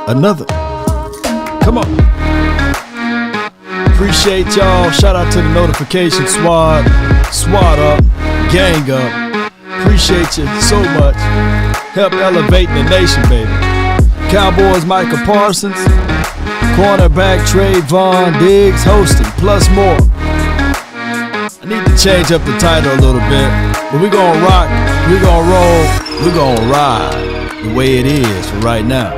another. Come on. Appreciate y'all. Shout out to the notification squad. Squad up. Gang up. Appreciate you so much. Help elevate the nation, baby. Cowboys, Micah Parsons. Cornerback, Trevon, Diggs, hosting, plus more. I need to change up the title a little bit. But we're going to rock. We're going to roll. We're going to ride the way it is for right now.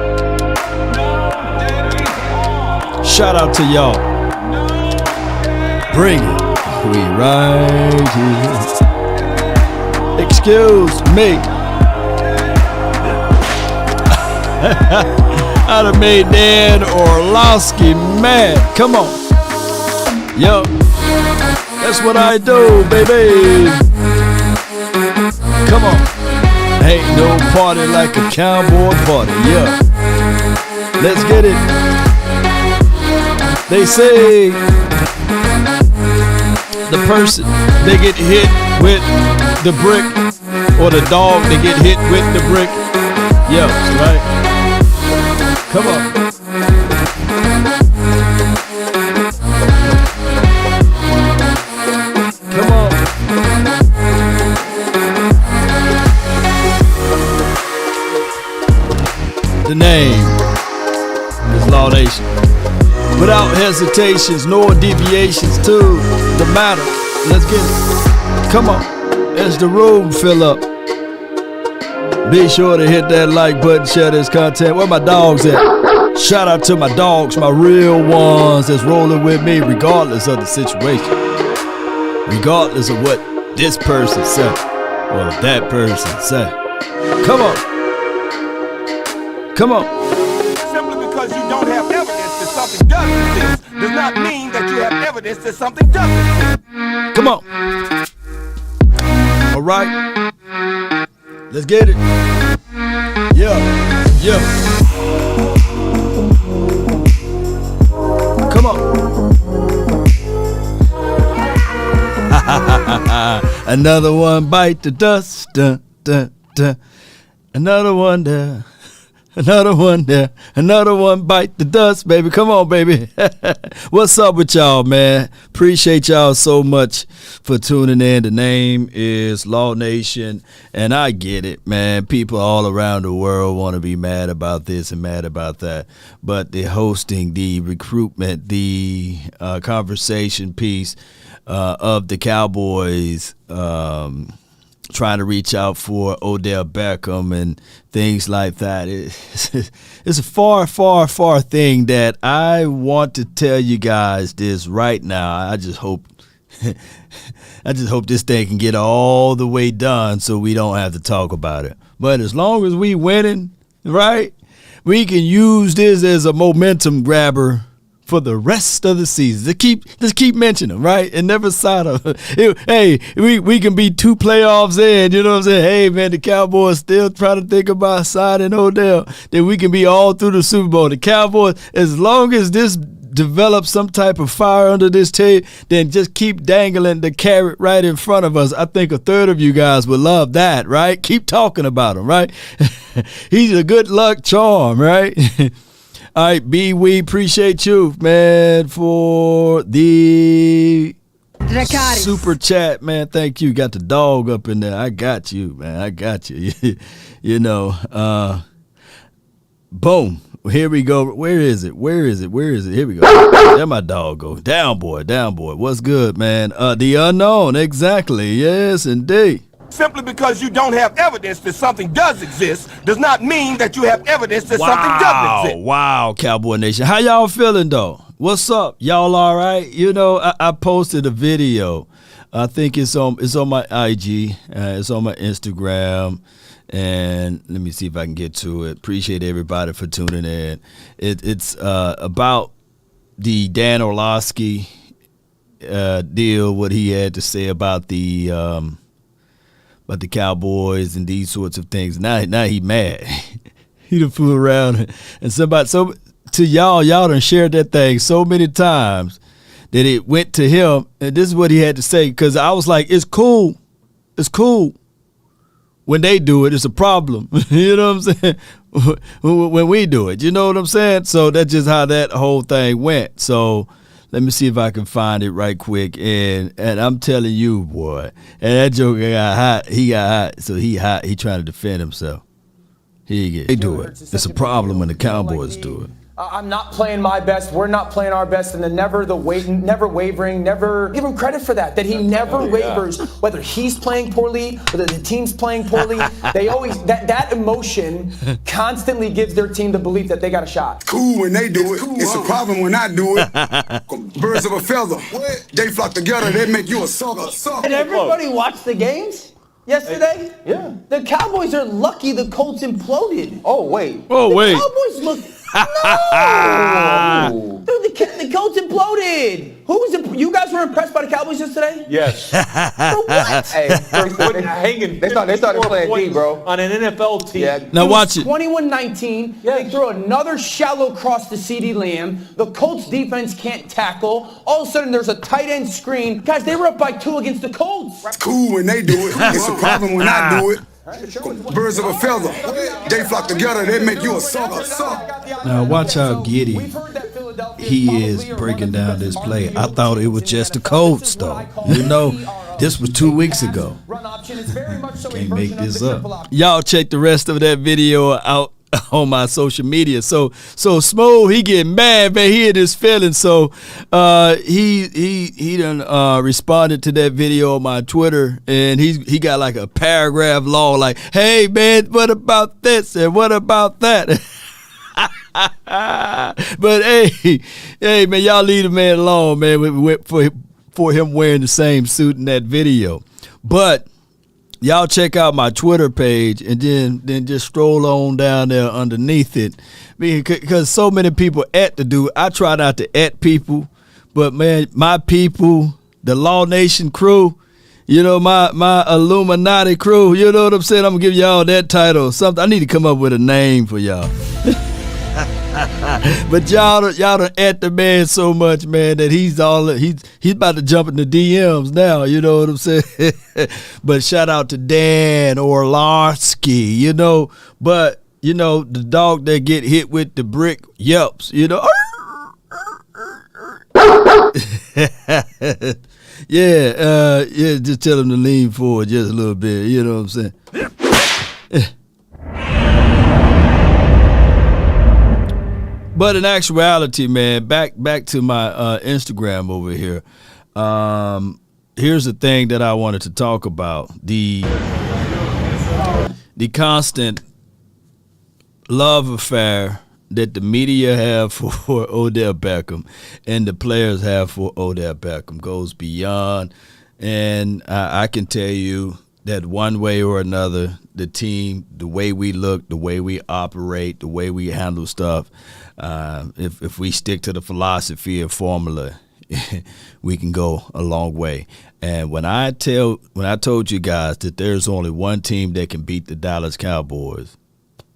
Shout out to y'all. Bring it. We right here. Excuse me. I'd have made Dan Orlowski mad. Come on. Yo. That's what I do, baby. Come on. Ain't no party like a cowboy party. Yeah. Let's get it. They say the person, they get hit with the brick, or the dog, they get hit with the brick. Yeah, right. Come on. Come on. The name is Law Nation. Without hesitations nor deviations to the matter. Let's get it. Come on. As the room fill up. Be sure to hit that like button, share this content. Where my dogs at? Shout out to my dogs, my real ones that's rolling with me regardless of the situation. Regardless of what this person said or that person said. Come on. Come on. Simply because you don't have evidence that something does exist does not mean that you have evidence that something doesn't exist. Come on. All right. Let's get it. Yeah. Yeah. Come on. Another one bite the dust. Dun, dun, dun. Another one there. Another one there. Another one bite the dust, baby. Come on, baby. What's up with y'all, man? Appreciate y'all so much for tuning in. The name is Law Nation, and I get it, man. People all around the world want to be mad about this and mad about that. But the hosting, the recruitment, the conversation piece of the Cowboys trying to reach out for Odell Beckham and things like that. It's a far, far, far thing that I want to tell you guys this right now. I just hope this thing can get all the way done so we don't have to talk about it. But as long as we winning, right, we can use this as a momentum grabber for the rest of the season. Just keep mentioning them, right? And never sign up. Hey, we can be 2 playoffs in, you know what I'm saying? Hey, man, the Cowboys still trying to think about signing Odell. Then we can be all through the Super Bowl. The Cowboys, as long as this develops some type of fire under this tape, then just keep dangling the carrot right in front of us. I think a third of you guys would love that, right? Keep talking about him, right? He's a good luck charm, right? All right, B, we appreciate you, man, for the super chat, man. Thank you. Got the dog up in there. I got you, man. I got you. You know, boom. Here we go. Where is it? Where is it? Where is it? Here we go. There my dog go. Down, boy. Down, boy. What's good, man? The unknown. Exactly. Yes, indeed. Simply because you don't have evidence that something does exist does not mean that you have evidence that something doesn't exist. Wow, Cowboy Nation. How y'all feeling, though? What's up? Y'all all right? You know, I posted a video. I think it's on my IG. It's on my Instagram. And let me see if I can get to it. Appreciate everybody for tuning in. It's about the Dan Orlowski deal, what he had to say about the Cowboys and these sorts of things. Now he mad. He done fool around and somebody. So to y'all done shared that thing so many times that it went to him. And this is what he had to say, because I was like, it's cool. It's cool. When they do it, it's a problem. You know what I'm saying? when we do it. You know what I'm saying? So that's just how that whole thing went. So let me see if I can find it right quick. And I'm telling you, boy, and that joker got hot. He got hot. So he hot. He trying to defend himself. They do it. It's a problem when the Cowboys do it. I'm not playing my best. We're not playing our best, and then never wavering, never give him credit for that. That he never wavers, whether he's playing poorly, whether the team's playing poorly. They always that emotion constantly gives their team the belief that they got a shot. Cool when they do it. It's a problem when I do it. Birds of a feather. They flock together. They make you a sucker. Did everybody watch the games yesterday? Yeah. The Cowboys are lucky the Colts imploded. Oh wait. The Cowboys look. No! Dude, the Colts imploded. You guys were impressed by the Cowboys yesterday? Yes. For what? Hey, they started playing D, bro. On an NFL team. Yeah. Now watch it. 21-19. They throw another shallow cross to CeeDee Lamb. The Colts defense can't tackle. All of a sudden, there's a tight end screen. Guys, they were up by 2 against the Colts. It's cool when they do it. It's a problem when I do it. Birds of a feather. They flock together. They make you a sucker. Now watch how giddy he is breaking down this play. I thought it was just the Colts, though. You know, this was 2 weeks ago. Can't make this up. Y'all check the rest of that video out on my social media. So Smooth, he getting mad, man. He in his feelings. So he done responded to that video on my Twitter, and he got like a paragraph long, like, hey man, what about this and what about that? But hey man, y'all leave the man alone, man. We went for him wearing the same suit in that video. But y'all check out my Twitter page and then just stroll on down there underneath it. Because so many people at the dude. I try not to at people, but man, my people, the Law Nation crew, you know, my Illuminati crew, you know what I'm saying? I'm going to give y'all that title or something. I need to come up with a name for y'all. But y'all done at the man so much, man, that he's about to jump in the DMs now, you know what I'm saying? But shout out to Dan Orlarski, you know. But, you know, the dog that get hit with the brick yelps, you know. Yeah, just tell him to lean forward just a little bit, you know what I'm saying? But in actuality, man, back to my Instagram over here. Here's the thing that I wanted to talk about: the constant love affair that the media have for Odell Beckham and the players have for Odell Beckham goes beyond. And I can tell you that one way or another, the team, the way we look, the way we operate, the way we handle stuff, if we stick to the philosophy and formula, we can go a long way. And when I told you guys that there's only one team that can beat the Dallas Cowboys,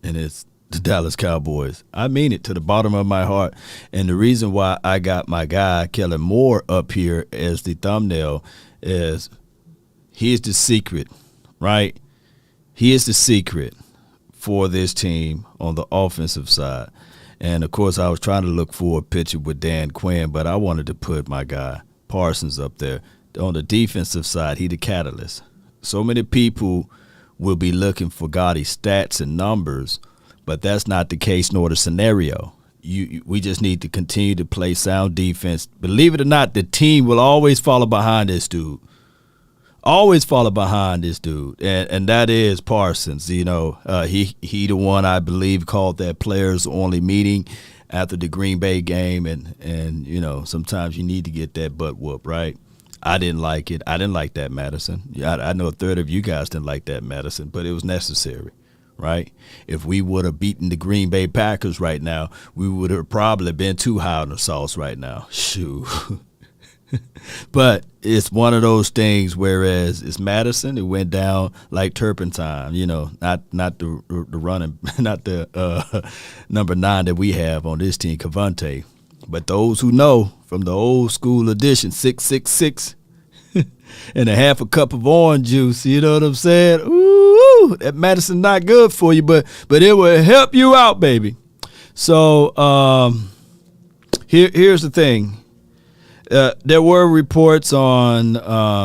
and it's the Dallas Cowboys, I mean it to the bottom of my heart. And the reason why I got my guy Kellen Moore up here as the thumbnail is he's the secret, right? He is the secret for this team on the offensive side. And, of course, I was trying to look for a picture with Dan Quinn, but I wanted to put my guy Parsons up there. On the defensive side, he the catalyst. So many people will be looking for gaudy stats and numbers, but that's not the case nor the scenario. We just need to continue to play sound defense. Believe it or not, the team will always follow behind this dude. Always follow behind this dude, and that is Parsons. You know, he the one I believe called that players only meeting after the Green Bay game, and you know, sometimes you need to get that butt whoop, right? I didn't like it. I didn't like that, Madison. I know a third of you guys didn't like that, Madison, but it was necessary, right? If we would have beaten the Green Bay Packers right now, we would have probably been too high on the sauce right now. Shoot. But it's one of those things, whereas it's Madison, it went down like turpentine, you know, not the running, not the number 9 that we have on this team, Cavante. But those who know from the old school edition, 666, and a half a cup of orange juice, you know what I'm saying? Ooh, woo, that medicine not good for you, but it will help you out, baby. So here's the thing. There were reports on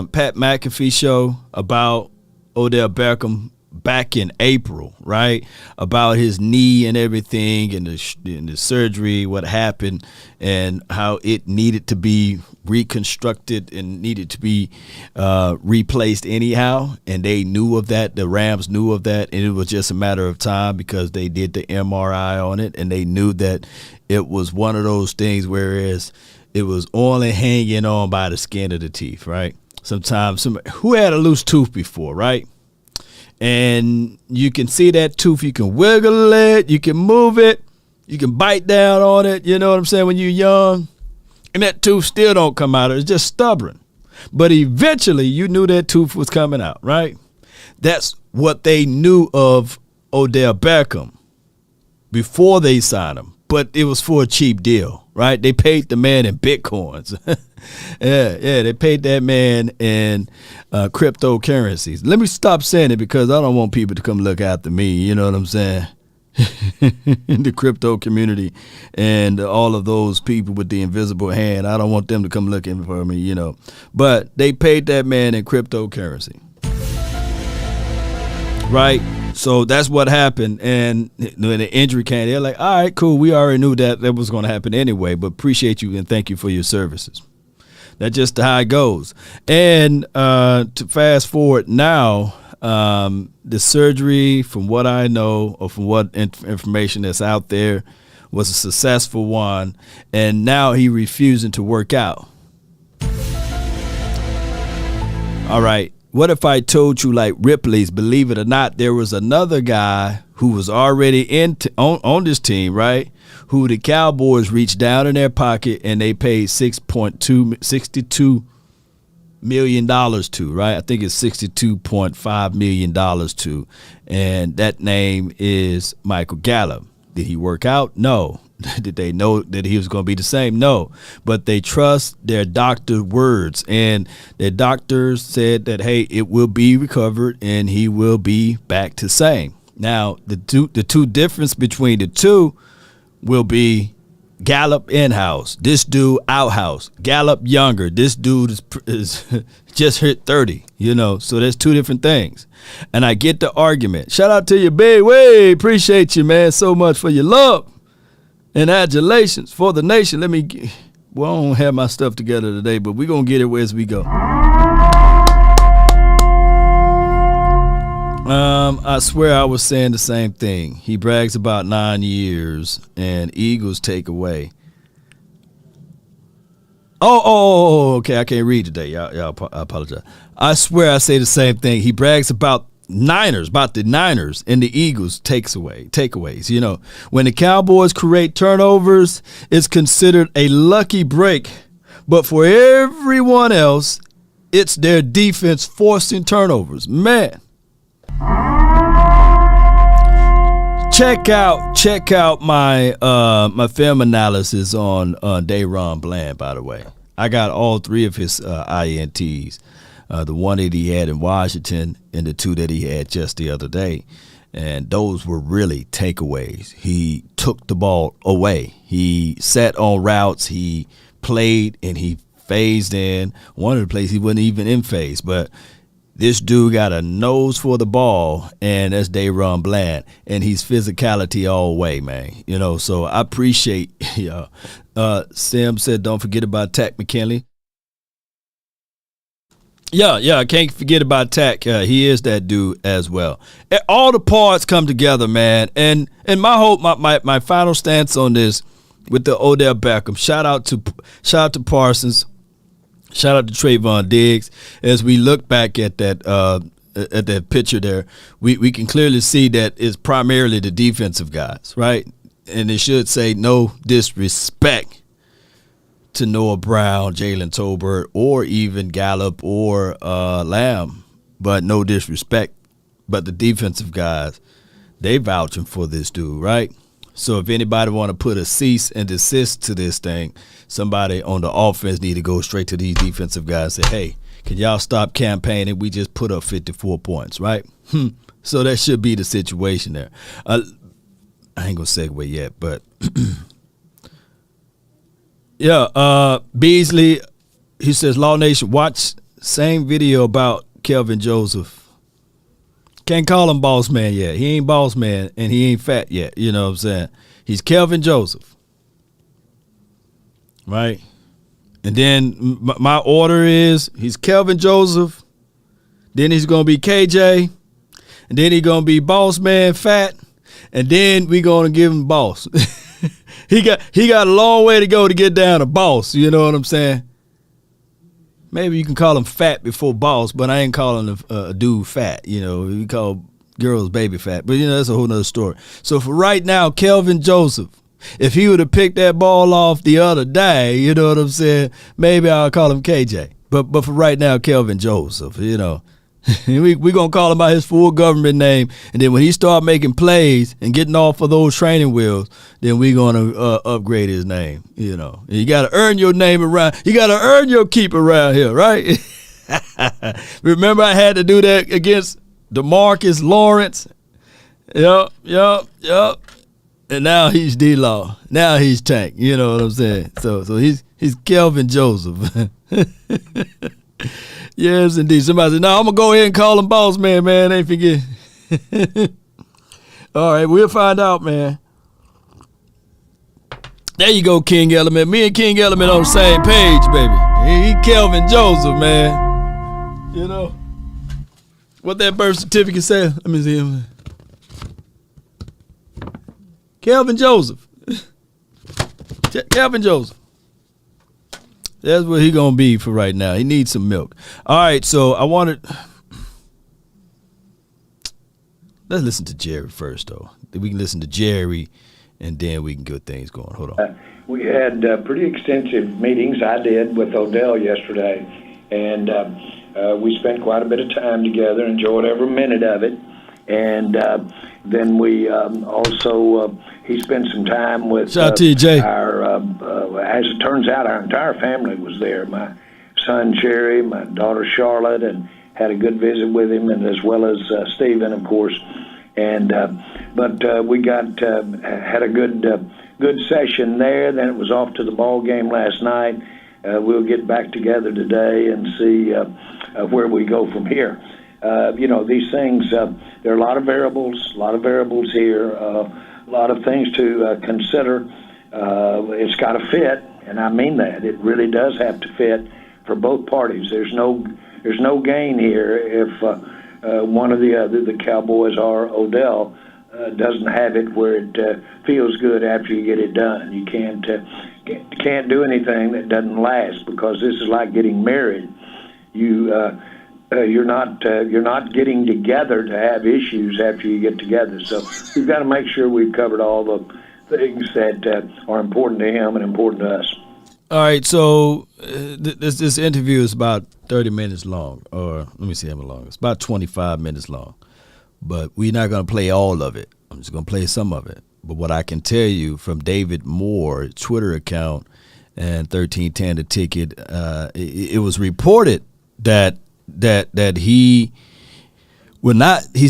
Pat McAfee show about Odell Beckham back in April, right? About his knee and everything and the surgery, what happened, and how it needed to be reconstructed and needed to be replaced anyhow. And they knew of that. The Rams knew of that. And it was just a matter of time because they did the MRI on it. And they knew that it was one of those things whereas it was only hanging on by the skin of the teeth, right? Sometimes who had a loose tooth before, right? And you can see that tooth, you can wiggle it, you can move it, you can bite down on it, you know what I'm saying, when you're young. And that tooth still don't come out, it's just stubborn. But eventually you knew that tooth was coming out, right? That's what they knew of Odell Beckham before they signed him. But it was for a cheap deal, right? They paid the man in Bitcoins. Yeah, they paid that man in cryptocurrencies. Let me stop saying it because I don't want people to come look after me, you know what I'm saying? In the crypto community and all of those people with the invisible hand, I don't want them to come looking for me, you know. But they paid that man in cryptocurrency, right? So that's what happened, and when the injury came, they're like, all right, cool, we already knew that was going to happen anyway, but appreciate you and thank you for your services. That's just how it goes. And to fast forward now, the surgery, from what I know or from what information that's out there, was a successful one, and now he refusing to work out. All right. What if I told you, like Ripley's, believe it or not, there was another guy who was already on this team, right, who the Cowboys reached down in their pocket and they paid $62 million to, right? I think it's $62.5 million to, and that name is Michael Gallup. Did he work out? No. Did they know that he was going to be the same? No. But they trust their doctor's words, and their doctors said that, hey, it will be recovered and he will be back to same. Now, the two difference between the two will be Gallup in-house. This dude out-house. Gallup younger. This dude is just hit 30, you know, so there's two different things. And I get the argument. Shout out to you, babe. Way appreciate you, man, so much for your love and adulations for the nation. Well, I don't have my stuff together today, but we're going to get it as we go. I swear I was saying the same thing. He brags about 9 years and Eagles take away. Oh, okay. I can't read today. Y'all, I apologize. I swear I say the same thing. He brags about the Niners and the Eagles takeaways. You know, when the Cowboys create turnovers, it's considered a lucky break. But for everyone else, it's their defense forcing turnovers. Man. Check out my my film analysis on Dayron Bland, by the way. I got all three of his INTs. The one that he had in Washington and the two that he had just the other day. And those were really takeaways. He took the ball away. He sat on routes. He played and he phased in. One of the plays he wasn't even in phase. But this dude got a nose for the ball, and that's Dayron Bland. And he's physicality all way, man. You know, so I appreciate y'all. Sam said don't forget about Takk McKinley. Yeah, I can't forget about Takk. He is that dude as well. All the parts come together, man. And my hope, my final stance on this with the Odell Beckham. Shout out to Parsons. Shout out to Trevon Diggs. As we look back at that picture there, we can clearly see that it's primarily the defensive guys, right? And it should say no disrespect to Noah Brown, Jalen Tolbert, or even Gallup or Lamb, but no disrespect. But the defensive guys, they vouching for this dude, right? So if anybody want to put a cease and desist to this thing, somebody on the offense need to go straight to these defensive guys and say, hey, can y'all stop campaigning? We just put up 54 points, right? So that should be the situation there. I ain't gonna segue yet, but yeah, Beasley, he says, Law Nation, watch same video about Kelvin Joseph. Can't call him boss man yet. He ain't boss man and he ain't fat yet. You know what I'm saying? He's Kelvin Joseph. Right? And then my order is he's Kelvin Joseph, then he's going to be KJ, and then he's going to be boss man fat, and then we're going to give him boss. he got a long way to go to get down to boss, you know what I'm saying? Maybe you can call him fat before boss, but I ain't calling a dude fat, you know. We call girls baby fat, but, you know, that's a whole nother story. So for right now, Kelvin Joseph, if he would have picked that ball off the other day, you know what I'm saying, maybe I'll call him KJ. But for right now, Kelvin Joseph, you know. We're going to call him by his full government name, and then when he start making plays and getting off of those training wheels, then we're going to upgrade his name, you know. You got to earn your name around. You got to earn your keep around here, right? Remember I had to do that against DeMarcus Lawrence? Yup. And now he's D-Law. Now he's Tank. You know what I'm saying? So he's Kelvin Joseph. Yes, indeed. Somebody said, no, I'm going to go ahead and call him boss man, Ain't forget. All right, we'll find out, man. There you go, King Element. Me and King Element on the same page, baby. He Kelvin Joseph, man. You know. What that birth certificate say? Let me see him. Kelvin Joseph. Kelvin Joseph. That's what he going to be for right now. He needs some milk. All right, so I wanted... Let's listen to Jerry first, though. We can listen to Jerry, and then we can get things going. Hold on. We had pretty extensive meetings. I did with Odell yesterday, and we spent quite a bit of time together, enjoyed every minute of it. And then we also... he spent some time with Shout out to you, Jay. As it turns out, our entire family was there. My son, Jerry, my daughter, Charlotte, and had a good visit with him, and as well as Stephen, of course. And but we had a good session there. Then it was off to the ball game last night. We'll get back together today and see where we go from here. You know, these things, there are a lot of variables here. A lot of things to consider. It's got to fit, and I mean that. It really does have to fit for both parties. There's no gain here if one or the other, the Cowboys or Odell, doesn't have it where it feels good after you get it done. You can't do anything that doesn't last, because this is like getting married. You're not getting together to have issues after you get together. So we've got to make sure we've covered all the things that are important to him and important to us. All right, so this interview is about 30 minutes long, or let me see how long. It's about 25 minutes long, but we're not going to play all of it. I'm just going to play some of it. But what I can tell you from David Moore Twitter account and 1310 The Ticket, it was reported that he's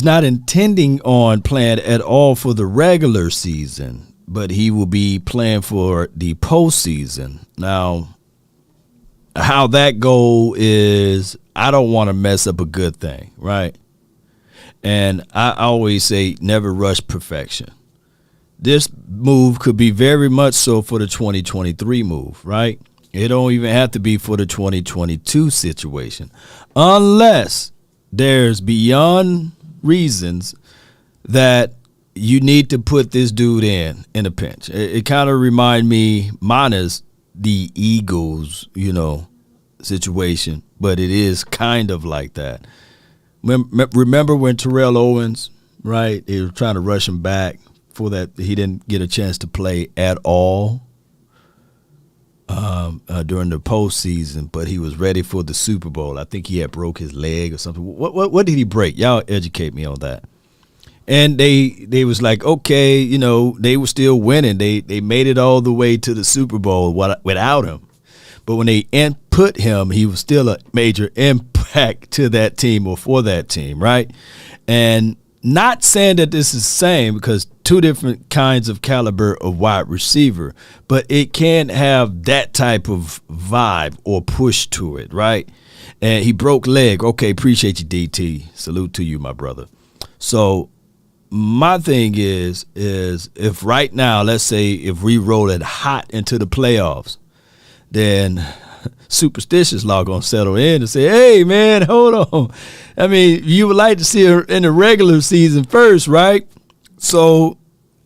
not intending on playing at all for the regular season, but he will be playing for the postseason. Now, how that go is, I don't want to mess up a good thing, right? And I always say never rush perfection. This move could be very much so for the 2023 move, right? It don't even have to be for the 2022 situation, unless there's beyond reasons that you need to put this dude in a pinch. It kind of remind me, minus the Eagles, situation, but it is kind of like that. Remember when Terrell Owens, right? They were trying to rush him back for that. He didn't get a chance to play at all during the postseason, but he was ready for the Super Bowl. I think he had broke his leg or something. What did he break? Y'all educate me on that. And they was like, okay, they were still winning. They made it all the way to the Super Bowl without him. But when they put him, he was still a major impact to that team or for that team, right? And not saying that this is the same because two different kinds of caliber of wide receiver, but it can have that type of vibe or push to it, right? And he broke leg. Okay, appreciate you, DT. Salute to you, my brother. So my thing is if right now, let's say if we roll it hot into the playoffs, then superstitious law gonna settle in and say, hey, man, hold on. I mean, you would like to see her in the regular season first, right? So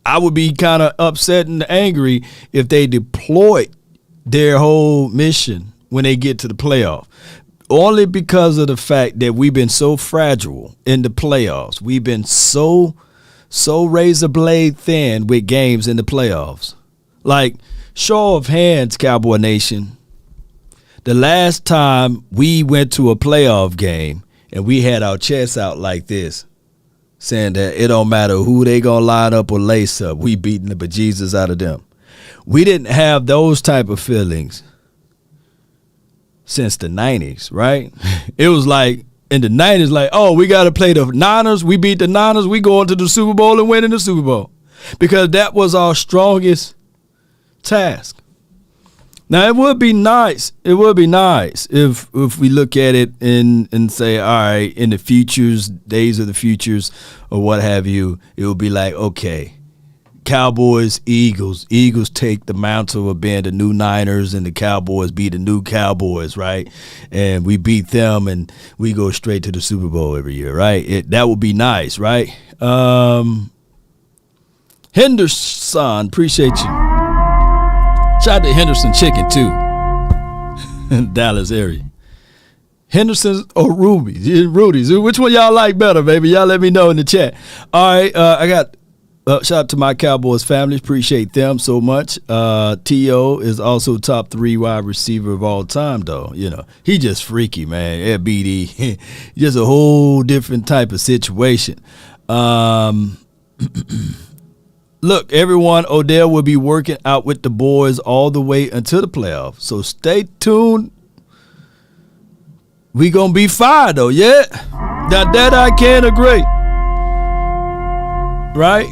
I would be kind of upset and angry if they deployed their whole mission when they get to the playoff. Only because of the fact that we've been so fragile in the playoffs. We've been so razor blade thin with games in the playoffs. Like, show of hands, Cowboy Nation. The last time we went to a playoff game and we had our chests out like this, saying that it don't matter who they gonna line up or lace up, we beating the bejesus out of them. We didn't have those type of feelings since the 90s, right? It was like in the 90s, like, oh, we got to play the Niners. We beat the Niners. We going to the Super Bowl and winning the Super Bowl because that was our strongest task. Now, it would be nice. It would be nice if we look at it and say, all right, in the futures, days of the futures or what have you, it would be like, okay, Cowboys, Eagles take the mantle of being the new Niners and the Cowboys be the new Cowboys, right? And we beat them and we go straight to the Super Bowl every year, right? That would be nice, right? Henderson, appreciate you. Shout out to Henderson Chicken, too. Dallas area. Henderson's or Ruby's? Rudy's. Which one y'all like better, baby? Y'all let me know in the chat. All right, I got shout out to my Cowboys family. Appreciate them so much. T.O. is also top 3 wide receiver of all time, though. You know, he just freaky, man. Yeah, BD. Just a whole different type of situation. Look, everyone, Odell will be working out with the boys all the way until the playoffs. So stay tuned. We gonna be fine, though, yeah? Now that I can agree. Right?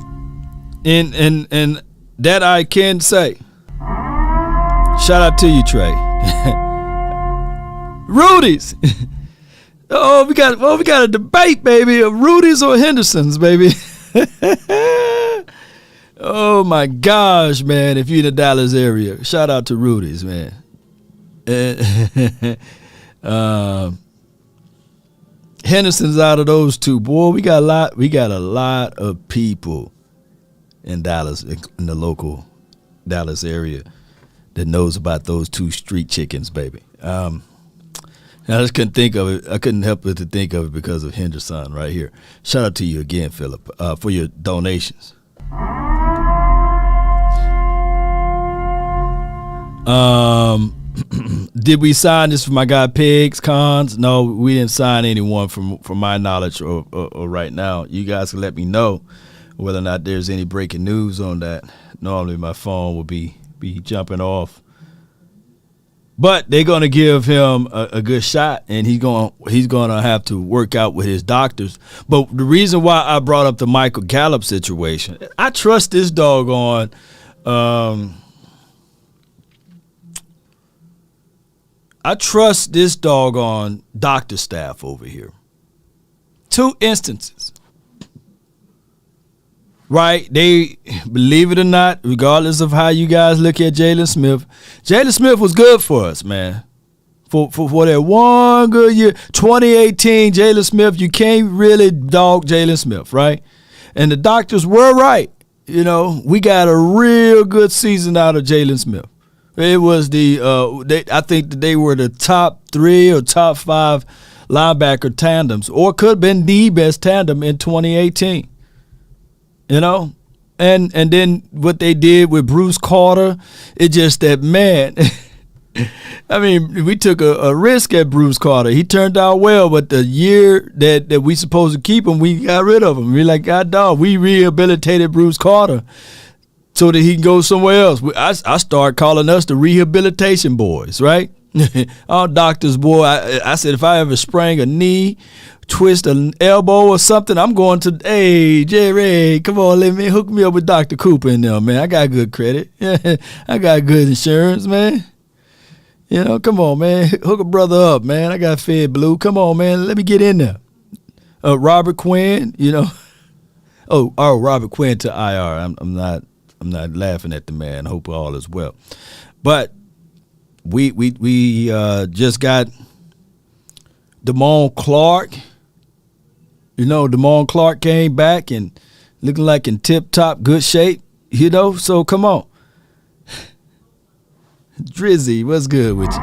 And that I can say. Shout out to you, Trey. Rudy's. we got a debate, baby, of Rudy's or Henderson's, baby. Oh my gosh, man! If you're in the Dallas area, shout out to Rudy's, man. Henderson's out of those two, boy. We got a lot of people in Dallas, in the local Dallas area, that knows about those two street chickens, baby. I just couldn't think of it. I couldn't help but to think of it because of Henderson right here. Shout out to you again, Philip, for your donations. Did we sign this for my guy Pigs, Cons? No, we didn't sign anyone from my knowledge or right now. You guys can let me know whether or not there's any breaking news on that. Normally my phone will be jumping off. But they're gonna give him a good shot, and he's gonna have to work out with his doctors. But the reason why I brought up the Michael Gallup situation, I trust this doggone doctor staff over here. 2 instances. Right? They, believe it or not, regardless of how you guys look at Jalen Smith was good for us, man. For that one good year, 2018, Jalen Smith, you can't really dog Jalen Smith, right? And the doctors were right. You know, we got a real good season out of Jalen Smith. It was I think that they were the top 3 or top 5 linebacker tandems, or could have been the best tandem in 2018. You know, and then what they did with Bruce Carter, it just that, man. I mean, we took a risk at Bruce Carter. He turned out well, but the year that we supposed to keep him, we got rid of him. We're like, God dog, we rehabilitated Bruce Carter so that he can go somewhere else. I started calling us the rehabilitation boys, right? Our doctors, boy, I said if I ever sprain a knee, twist an elbow or something, I'm going to, hey, Jerry, come on, hook me up with Dr. Cooper in there, man. I got good credit. I got good insurance, man. Come on, man. Hook a brother up, man. I got Fed Blue. Come on, man. Let me get in there. Robert Quinn, Oh, Robert Quinn to IR. I'm not laughing at the man. I hope all is well. But we just got Damone Clark. Damone Clark came back and looking like in tip-top good shape, so come on. Drizzy, what's good with you?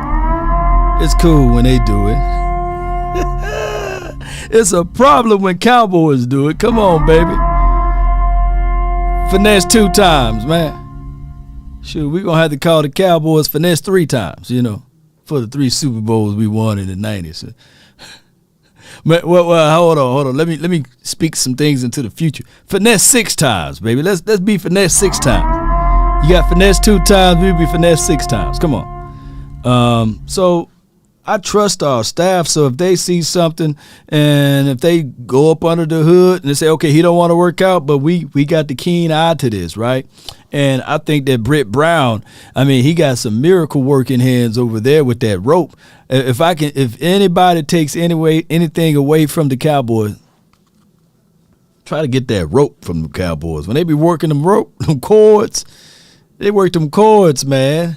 It's cool when they do it. It's a problem when Cowboys do it. Come on, baby. Finesse 2 times, man. Shoot, we're going to have to call the Cowboys finesse 3 times, for the 3 Super Bowls we won in the 90s. But, well, hold on. Let me speak some things into the future. Finesse 6 times, baby. Let's be finesse 6 times. You got finesse 2 times, we'll be finesse 6 times. Come on. So I trust our staff, so if they see something and if they go up under the hood and they say, okay, he don't want to work out, but we got the keen eye to this, right? And I think that Britt Brown, he got some miracle working hands over there with that rope. If anybody takes anything away from the Cowboys, try to get that rope from the Cowboys. When they be working them cords, they work them cords, man.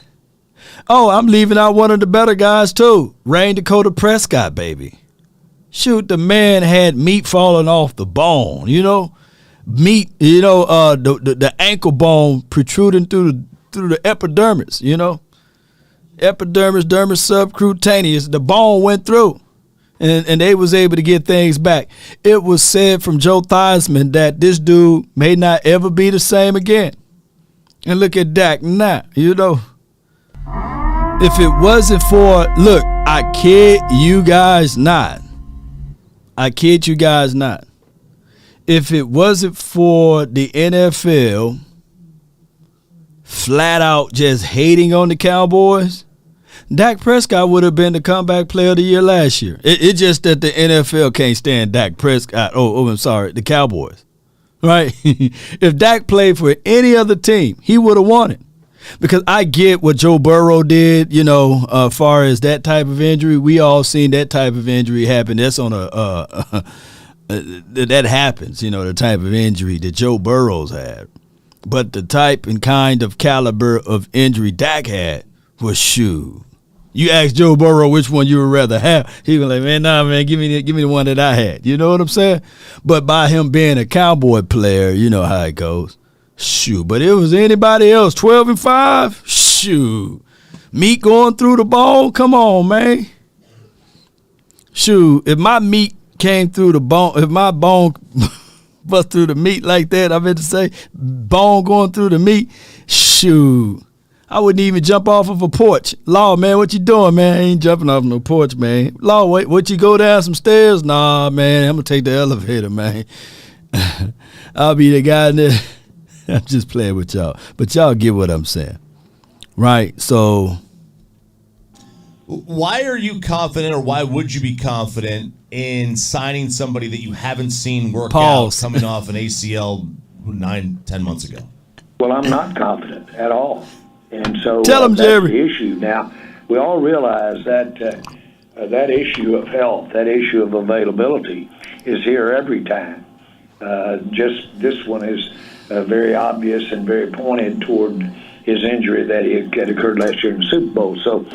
Oh, I'm leaving out one of the better guys too. Rain Dakota Prescott, baby. Shoot, the man had meat falling off the bone, meat, the ankle bone protruding through the epidermis, epidermis, dermis subcutaneous. The bone went through, and they was able to get things back. It was said from Joe Theismann that this dude may not ever be the same again. And look at Dak now, If it wasn't for, look, I kid you guys not. If it wasn't for the NFL flat out just hating on the Cowboys, Dak Prescott would have been the comeback player of the year last year. It's just that the NFL can't stand Dak Prescott. I'm sorry, the Cowboys. Right? If Dak played for any other team, he would have won it. Because I get what Joe Burrow did, as far as that type of injury. We all seen that type of injury happen. That's on that happens, the type of injury that Joe Burrow's had. But the type and kind of caliber of injury Dak had was shoot. You ask Joe Burrow which one you would rather have, he was like, man, nah, man, give me the one that I had. You know what I'm saying? But by him being a Cowboy player, you know how it goes. Shoot, but it was anybody else, 12-5, shoot. Meat going through the bone, come on, man. Shoot, if my meat came through the bone, if my bone bust through the meat like that, I meant to say, bone going through the meat, shoot. I wouldn't even jump off of a porch. Law, man, what you doing, man? I ain't jumping off no porch, man. Law, wait, what you go down some stairs? Nah, man, I'm going to take the elevator, man. I'll be the guy in there. I'm just playing with y'all. But y'all get what I'm saying. Right? So. Why are you confident, or why would you be confident in signing somebody that you haven't seen work out coming off an ACL 9-10 months ago? Well, I'm not confident at all. And so tell him, that's Jerry. The issue. Now, we all realize that that issue of health, that issue of availability is here every time. Just this one is very obvious and very pointed toward his injury that had occurred last year in the Super Bowl. So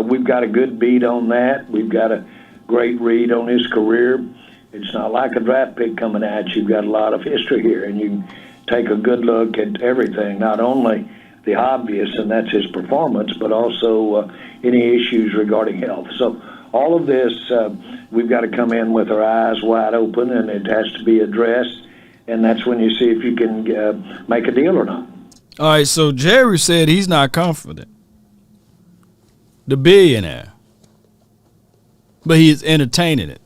we've got a good beat on that. We've got a great read on his career. It's not like a draft pick coming at you. You've got a lot of history here, and you can take a good look at everything, not only the obvious, and that's his performance, but also any issues regarding health. So all of this, we've got to come in with our eyes wide open, and it has to be addressed. And that's when you see if you can make a deal or not. All right, so Jerry said he's not confident. The billionaire. But he is entertaining it.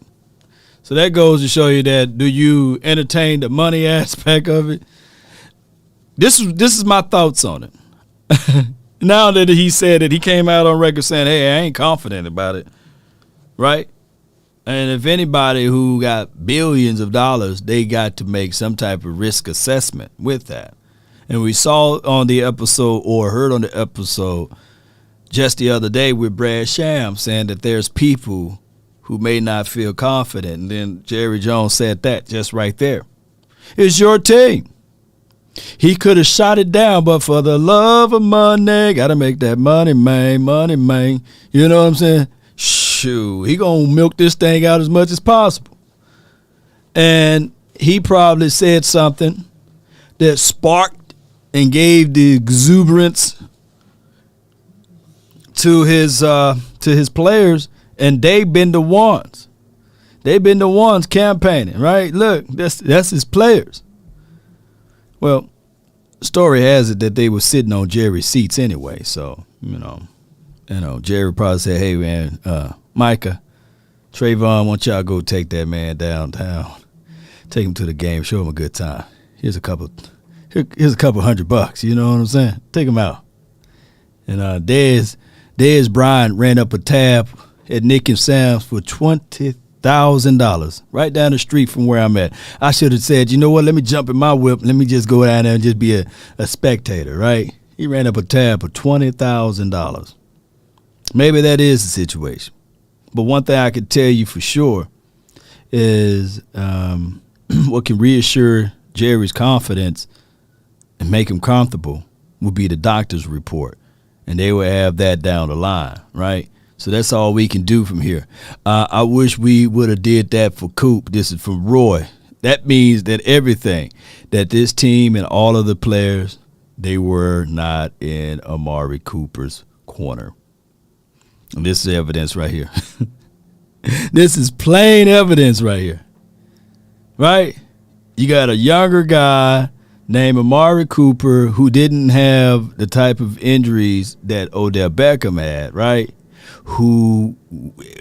So that goes to show you that, do you entertain the money aspect of it? This is my thoughts on it. Now that he said it, he came out on record saying, hey, I ain't confident about it. Right? And if anybody who got billions of dollars, they got to make some type of risk assessment with that. And we saw on the episode, or heard on the episode just the other day with Brad Sham saying that there's people who may not feel confident. And then Jerry Jones said that just right there. It's your team. He could have shot it down, but for the love of money, got to make that money, man, money, man. You know what I'm saying? Shoot, he going to milk this thing out as much as possible. And he probably said something that sparked and gave the exuberance to his players, and they've been the ones. They've been the ones campaigning, right? Look, that's his players. Well, story has it that they were sitting on Jerry's seats anyway, so you know, Jerry probably said, "Hey man, Micah, Trevon, why don't y'all go take that man downtown, take him to the game, show him a good time. Here's a couple $100. You know what I'm saying? Take him out." And Dez Bryant ran up a tab at Nick and Sam's for $20,000 right down the street from where I'm at. I should have said, you know what? Let me jump in my whip. Let me just go down there and just be a spectator, right? He ran up a tab for $20,000. Maybe that is the situation. But one thing I can tell you for sure is what can reassure Jerry's confidence and make him comfortable would be the doctor's report. And they will have that down the line, right? So that's all we can do from here. I wish we would have did that for Coop. This is from Roy. That means that everything, that this team and all of the players, they were not in Amari Cooper's corner. And this is evidence right here. This is plain evidence right here. Right? You got a younger guy named Amari Cooper who didn't have the type of injuries that Odell Beckham had, right? Who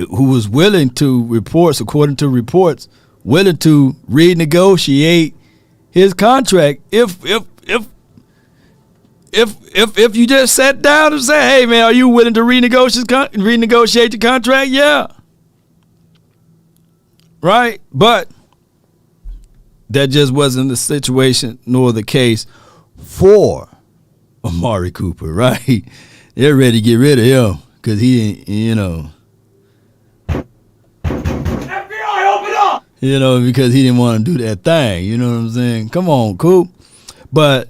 was willing to according to reports, willing to renegotiate his contract if you just sat down and said, "Hey man, are you willing to renegotiate the contract?" Yeah. Right? But that just wasn't the situation nor the case for Amari Cooper, right? They're ready to get rid of him because he didn't, FBI, open up! Because he didn't want to do that thing. You know what I'm saying? Come on, Coop. But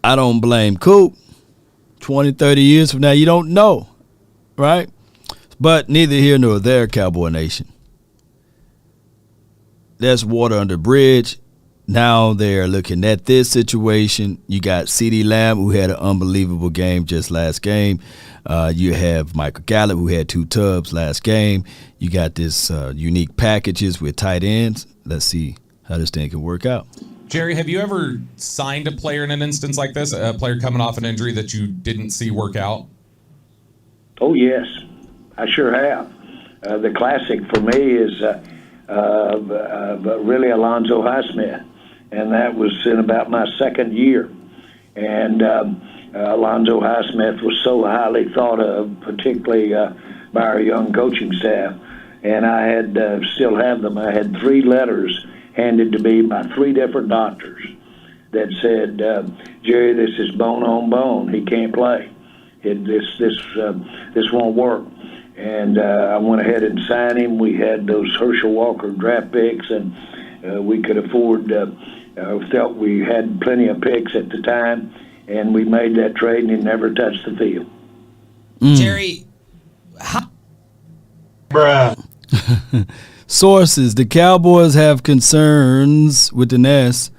I don't blame Coop. 20, 30 years from now, you don't know, right? But neither here nor there, Cowboy Nation. That's water under the bridge. Now they're looking at this situation. You got CeeDee Lamb, who had an unbelievable game just last game. You have Michael Gallup, who had 2 tubs last game. You got this unique packages with tight ends. Let's see how this thing can work out. Jerry, have you ever signed a player in an instance like this, a player coming off an injury that you didn't see work out? Oh, yes. I sure have. The classic for me is really Alonzo Highsmith, and that was in about my second year. And Alonzo Highsmith was so highly thought of, particularly by our young coaching staff. And I had still have them. I had 3 letters handed to me by 3 different doctors that said, "Jerry, this is bone on bone. He can't play. This won't work." And I went ahead and signed him. We had those Herschel Walker draft picks, and we could afford, felt we had plenty of picks at the time, and we made that trade, and he never touched the field. Jerry, Bruh. Sources: the Cowboys have concerns with an S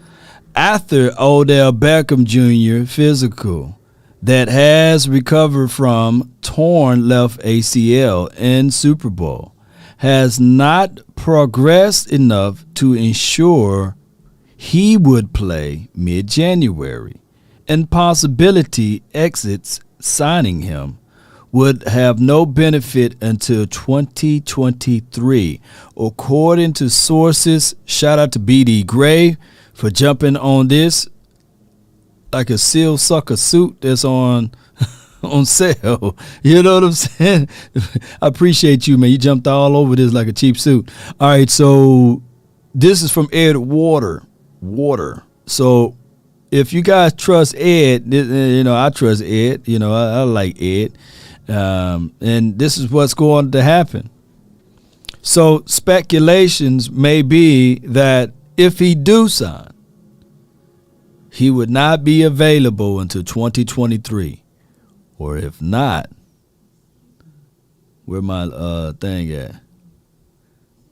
after Odell Beckham Jr. physical that has recovered from torn left ACL in Super Bowl has not progressed enough to ensure he would play mid-January, and possibility exits signing him would have no benefit until 2023. According to sources, shout out to BD Gray for jumping on this like a seal sucker suit that's on on sale. You know what I'm saying? I appreciate you, man. You jumped all over this like a cheap suit. All right, so this is from Ed Water. So if you guys trust Ed, you know, I trust Ed. You know, I like Ed. And this is what's going to happen. So speculations may be that if he do sign, he would not be available until 2023. Or if not, where my thing at?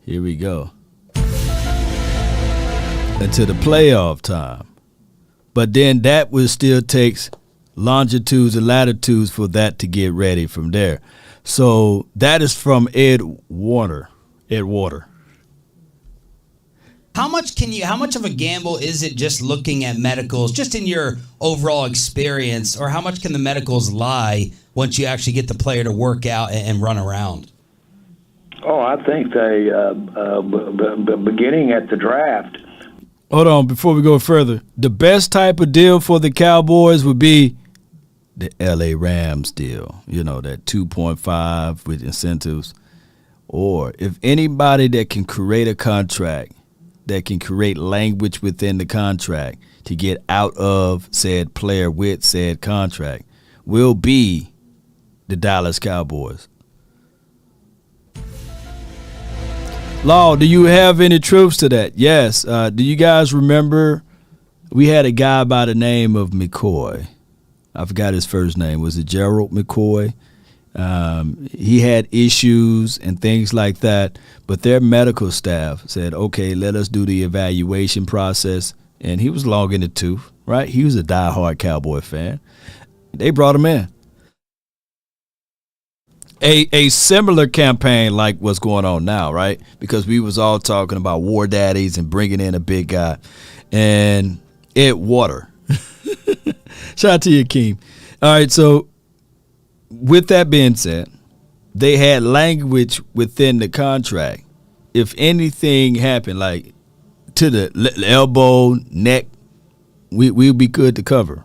Here we go. Until the playoff time. But then that will still takes longitudes and latitudes for that to get ready from there. So that is from Ed Water. How much of a gamble is it just looking at medicals, just in your overall experience, or how much can the medicals lie once you actually get the player to work out and run around? Oh, I think they, beginning at the draft. Hold on, before we go further, the best type of deal for the Cowboys would be the LA Rams deal. You know, that 2.5 with incentives. Or if anybody that can create a contract, that can create language within the contract to get out of said player with said contract, will be the Dallas Cowboys. Law, do you have any truths to that? Yes. Do you guys remember we had a guy by the name of McCoy? I forgot his first name. Was it Gerald McCoy? He had issues and things like that, but their medical staff said, okay, let us do the evaluation process. And he was long in the tooth, right? He was a diehard Cowboy fan. They brought him in. A similar campaign like what's going on now, right? Because we was all talking about war daddies and bringing in a big guy. And Ed Water. Shout out to you, Keem. All right, so with that being said, they had language within the contract. If anything happened, like to the elbow, neck, we'll be good to cover.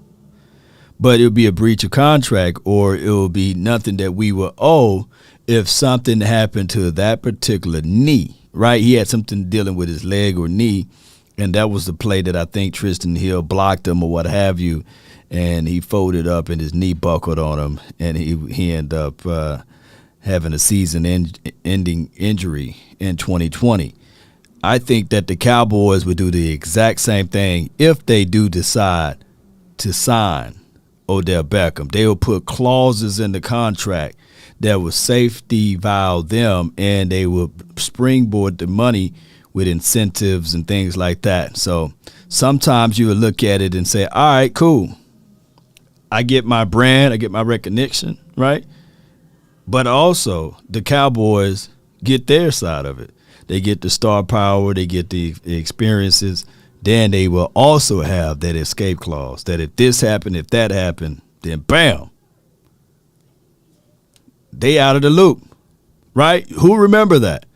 But it would be a breach of contract, or it will be nothing that we will owe if something happened to that particular knee, right? He had something dealing with his leg or knee, and that was the play that I think Tristan Hill blocked him or what have you, and he folded up and his knee buckled on him, and he ended up having a season-ending injury in 2020. I think that the Cowboys would do the exact same thing if they do decide to sign Odell Beckham. They will put clauses in the contract that will safety valve them, and they will springboard the money with incentives and things like that. So sometimes you will look at it and say, all right, cool. I get my brand, I get my recognition, right? But also the Cowboys get their side of it. They get the star power, they get the experiences. Then they will also have that escape clause that if this happened, if that happened, then bam, they out of the loop, right? Who remember that?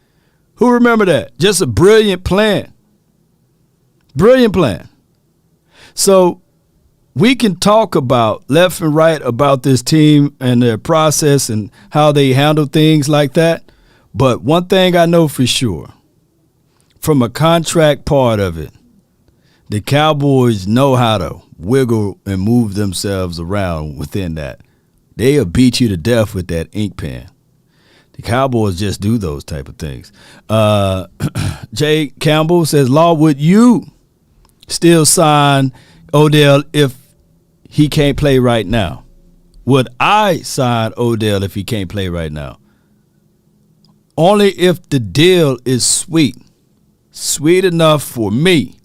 Who remember that? Just a brilliant plan. Brilliant plan. So we can talk about left and right about this team and their process and how they handle things like that. But one thing I know for sure, from a contract part of it, the Cowboys know how to wiggle and move themselves around within that. They'll beat you to death with that ink pen. The Cowboys just do those type of things. Jay Campbell says, Law, would you still sign Odell if he can't play right now? Would I sign Odell if he can't play right now? Only if the deal is sweet enough for me.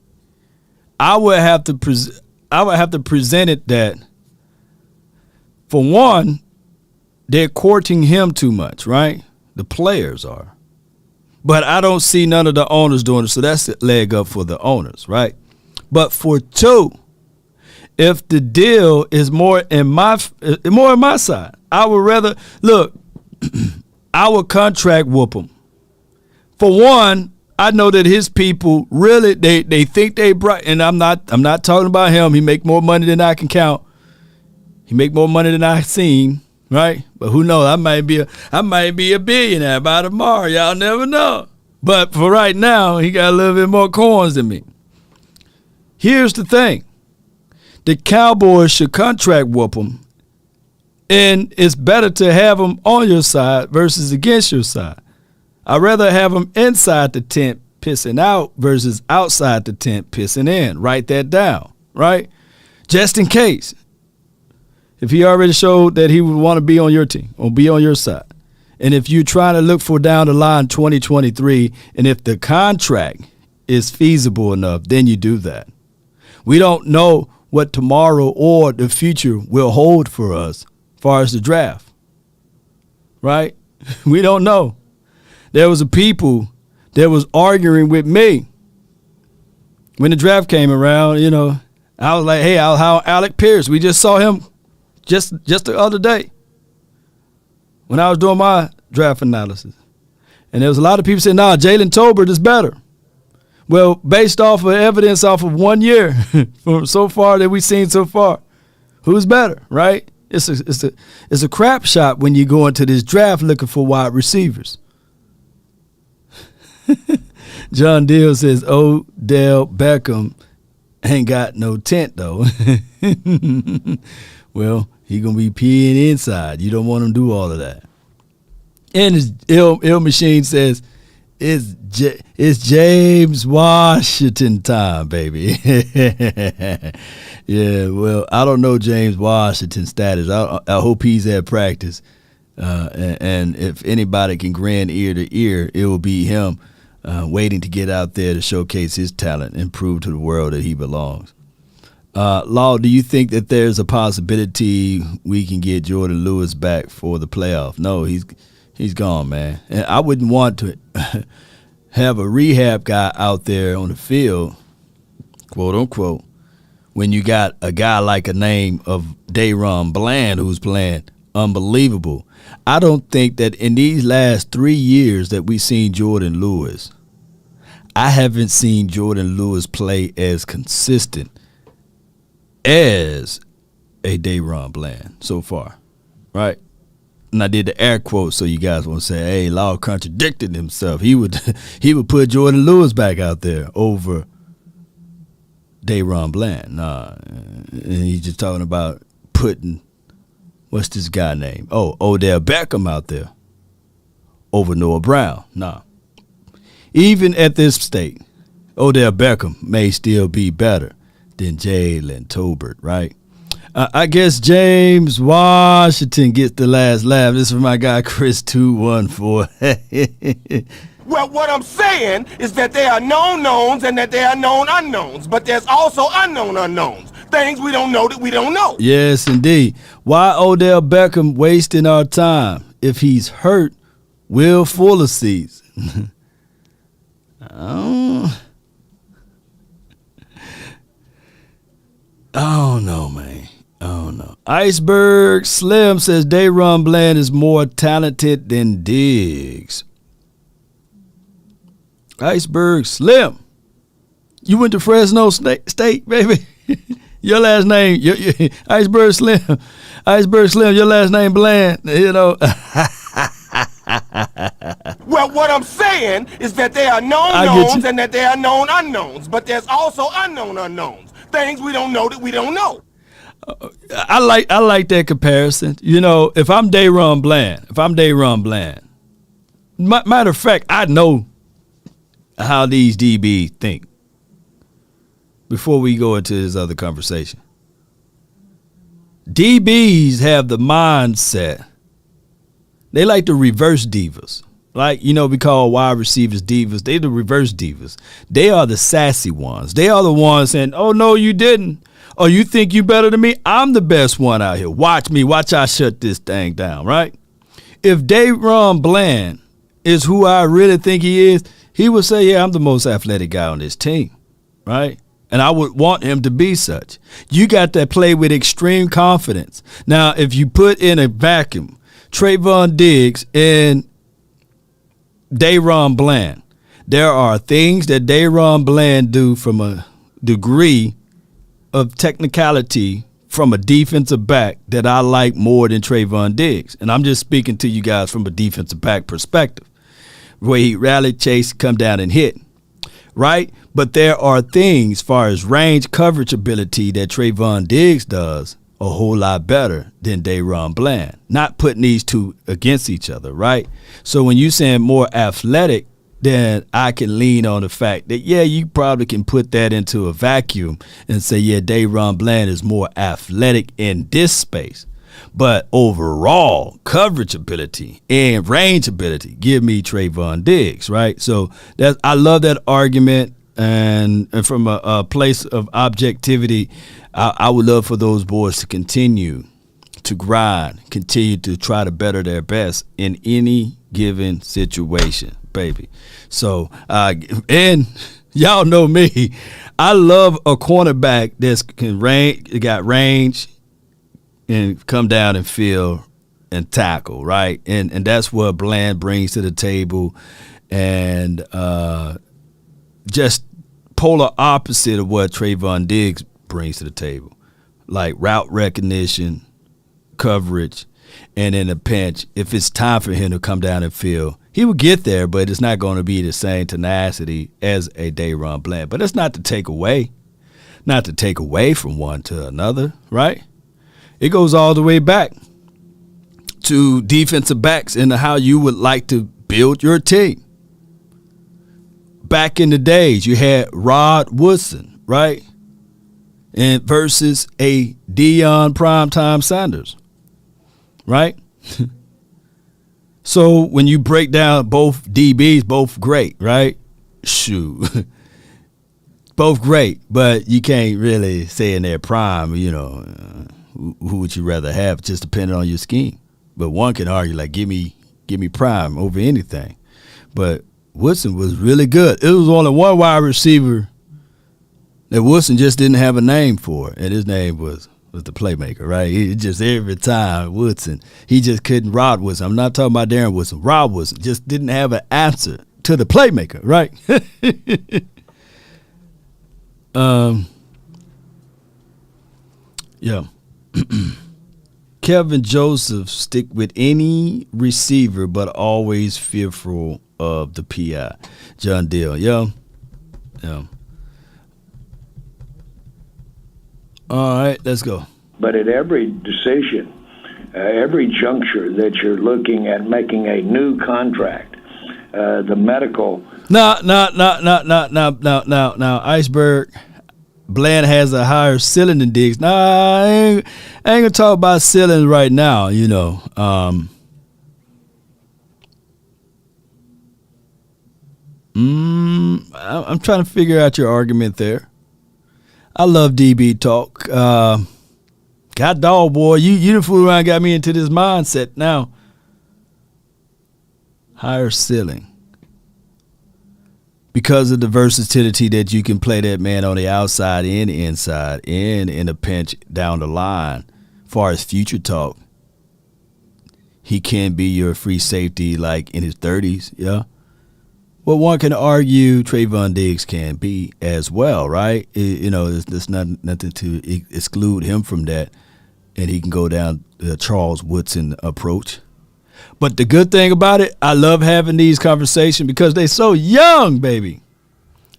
I would have to present it that, for one, they're courting him too much, right? The players are. But I don't see none of the owners doing it, so that's the leg up for the owners, right? But for two, if the deal is more in my side, I would rather look. I would contract whoop him. For one, I know that his people really they think they bright, and I'm not talking about him. He make more money than I can count. He make more money than I've seen, right? But who knows? I might be a billionaire by tomorrow. Y'all never know. But for right now, he got a little bit more coins than me. Here's the thing. The Cowboys should contract whoop him, and it's better to have him on your side versus against your side. I'd rather have him inside the tent pissing out versus outside the tent pissing in. Write that down, right? Just in case. If he already showed that he would want to be on your team or be on your side. And if you're trying to look for down the line 2023, and if the contract is feasible enough, then you do that. We don't know what tomorrow or the future will hold for us as far as the draft, right? We don't know. There was a people that was arguing with me when the draft came around. You know, I was like, hey, how Alec Pierce? We just saw him just the other day when I was doing my draft analysis. And there was a lot of people saying, nah, Jalen Tolbert is better. Well, based off of evidence off of 1 year from so far that we've seen so far, who's better, right? It's a crap shot when you go into this draft looking for wide receivers. John Deal says Odell Beckham ain't got no tent though. Well, he gonna be peeing inside. You don't want him to do all of that. And his ill machine says it's James Washington time, baby. Yeah, well, I don't know James Washington's status. I hope he's at practice. And if anybody can grin ear to ear, it will be him, waiting to get out there to showcase his talent and prove to the world that he belongs. Law, do you think that there's a possibility we can get Jordan Lewis back for the playoff? No, he's gone, man. And I wouldn't want to have a rehab guy out there on the field, quote unquote, when you got a guy like a name of Dayron Bland who's playing unbelievable. I don't think that in these last 3 years that we've seen Jordan Lewis, I haven't seen Jordan Lewis play as consistent as a Dayron Bland so far, right? And I did the air quotes so you guys won't say, hey, Law contradicted himself. He would put Jordan Lewis back out there over Dayron Bland. Nah, and he's just talking about putting, what's this guy name? Oh, Odell Beckham out there over Noah Brown. Nah. Even at this state, Odell Beckham may still be better than Jalen Tolbert, right? I guess James Washington gets the last laugh. This is from my guy Chris 214. Well, what I'm saying is that there are known knowns and that there are known unknowns, but there's also unknown unknowns. Things we don't know that we don't know. Yes, indeed. Why Odell Beckham wasting our time? If he's hurt, Will Fuller season. I don't know, man. I don't know. Iceberg Slim says Dayron Bland is more talented than Diggs. Iceberg Slim. You went to Fresno State, baby. Your last name, Iceberg Slim. Iceberg Slim, your last name Bland, you know. Well, what I'm saying is that there are known knowns and that there are known unknowns, but there's also unknown unknowns. Things we don't know that we don't know. I like that comparison. You know, if I'm Dayron Bland, matter of fact, I know how these DBs think before we go into this other conversation. DBs have the mindset. They like the reverse divas. Like, you know, we call wide receivers divas. They're the reverse divas. They are the sassy ones. They are the ones saying, oh, no, you didn't. Oh, you think you better than me? I'm the best one out here. Watch me. Watch I shut this thing down, right? If Dayron Bland is who I really think he is, he would say, yeah, I'm the most athletic guy on this team, right? And I would want him to be such. You got to play with extreme confidence. Now, if you put in a vacuum Trevon Diggs and Dayron Bland, there are things that Dayron Bland do from a degree of technicality from a defensive back that I like more than Trevon Diggs. And I'm just speaking to you guys from a defensive back perspective, where he rallied, chase, come down and hit, right? But there are things as far as range coverage ability that Trevon Diggs does a whole lot better than Daron Bland. Not putting these two against each other, right? So when you're saying more athletic, then I can lean on the fact that, yeah, you probably can put that into a vacuum and say, yeah, Daron Bland is more athletic in this space. But overall coverage ability and range ability, give me Trevon Diggs, right? So I love that argument. And from a place of objectivity, I would love for those boys to continue to grind, continue to try to better their best in any given situation, baby. So, and y'all know me, I love a cornerback that's got range and come down and feel and tackle, right? And that's what Bland brings to the table. And just polar opposite of what Trevon Diggs brings to the table, like route recognition, coverage, and in a pinch, if it's time for him to come down and field, he will get there, but it's not going to be the same tenacity as a Daron Bland. But that's not to take away from one to another, right? It goes all the way back to defensive backs and how you would like to build your team. Back in the days, you had Rod Woodson, right? And versus a Deion Primetime Sanders, right? So when you break down both DBs, both great, right? Shoot. Both great, but you can't really say in their prime, you know, who would you rather have, just depending on your scheme. But one can argue, like, give me prime over anything. But Woodson was really good. It was only one wide receiver that Woodson just didn't have a name for, and his name was the playmaker, right? He just every time Woodson, he just couldn't. Rod Woodson. I'm not talking about Darren Woodson. Rod Woodson just didn't have an answer to the playmaker, right? Yeah. Kevin Joseph stick with any receiver, but always fearful of the PI. John Deal, yeah. All right, let's go. But at every decision, every juncture that you're looking at making a new contract, the medical. No, Iceberg. Bland has a higher ceiling than Diggs. Nah, I ain't gonna talk about ceilings right now, you know. I'm trying to figure out your argument there. I love DB talk. God dog, boy, you done fool around, got me into this mindset now. Higher ceiling. Because of the versatility that you can play that man on the outside and the inside and in a pinch down the line. As far as future talk, he can be your free safety like in his 30s, yeah. Well, one can argue Trevon Diggs can be as well, right? You know, there's nothing to exclude him from that, and he can go down the Charles Woodson approach. But the good thing about it, I love having these conversations because they're so young, baby.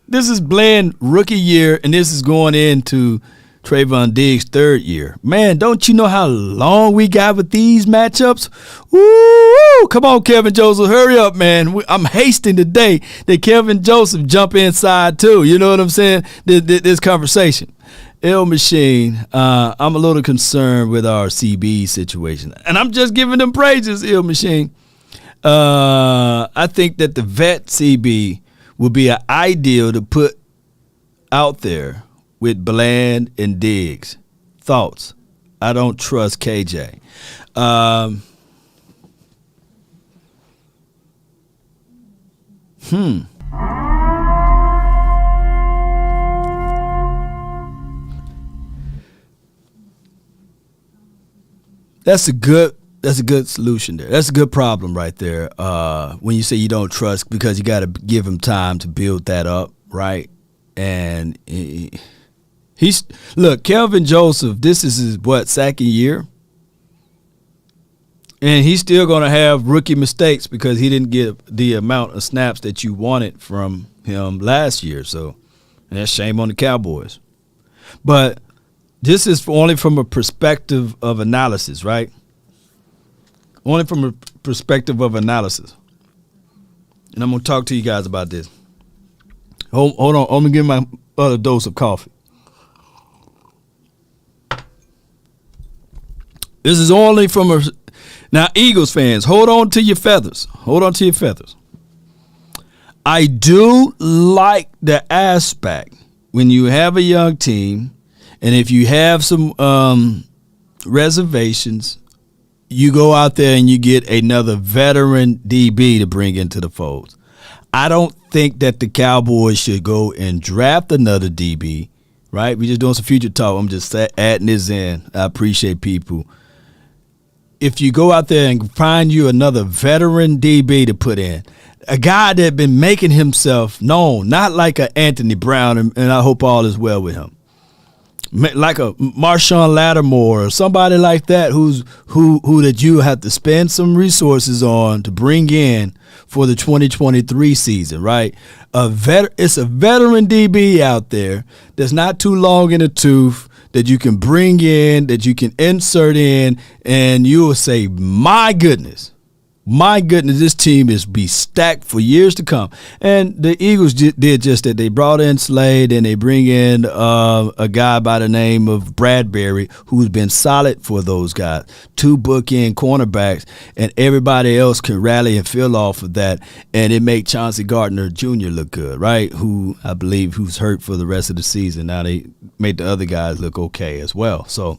This is Bland rookie year, and this is going into Trevon Diggs' third year. Man, don't you know how long we got with these matchups? Woo! Come on, Kevin Joseph, hurry up, man. I'm hasting today that Kevin Joseph jump inside too. You know what I'm saying? This conversation. L Machine, I'm a little concerned with our CB situation. And I'm just giving them praises, L Machine. I think that the vet CB would be an ideal to put out there with Bland and Diggs. Thoughts? I don't trust KJ. That's a good solution there. That's a good problem right there. When you say you don't trust, because you got to give him time to build that up, right? And Kelvin Joseph, this is his, second year? And he's still going to have rookie mistakes because he didn't get the amount of snaps that you wanted from him last year. So that's shame on the Cowboys. But this is only from a perspective of analysis, right? Only from a perspective of analysis. And I'm going to talk to you guys about this. Hold on. I'm going to give my other dose of coffee. This is only from a... Now, Eagles fans, hold on to your feathers. Hold on to your feathers. I do like the aspect when you have a young team, and if you have some reservations, you go out there and you get another veteran DB to bring into the fold. I don't think that the Cowboys should go and draft another DB, right? We're just doing some future talk. I'm just adding this in. I appreciate people. If you go out there and find you another veteran DB to put in, a guy that been making himself known, not like a Anthony Brown, and I hope all is well with him, like a Marshawn Lattimore or somebody like that who that you have to spend some resources on to bring in for the 2023 season, right? It's a veteran DB out there that's not too long in the tooth, that you can bring in, that you can insert in, and you will say, my goodness, this team is be stacked for years to come. And the Eagles did just that. They brought in Slade, and they bring in a guy by the name of Bradbury, who's been solid for those guys. 2 bookend cornerbacks, and everybody else can rally and fill off of that, and it made Chauncey Gardner Jr. look good, right? Who I believe who's hurt for the rest of the season. Now they made the other guys look okay as well. So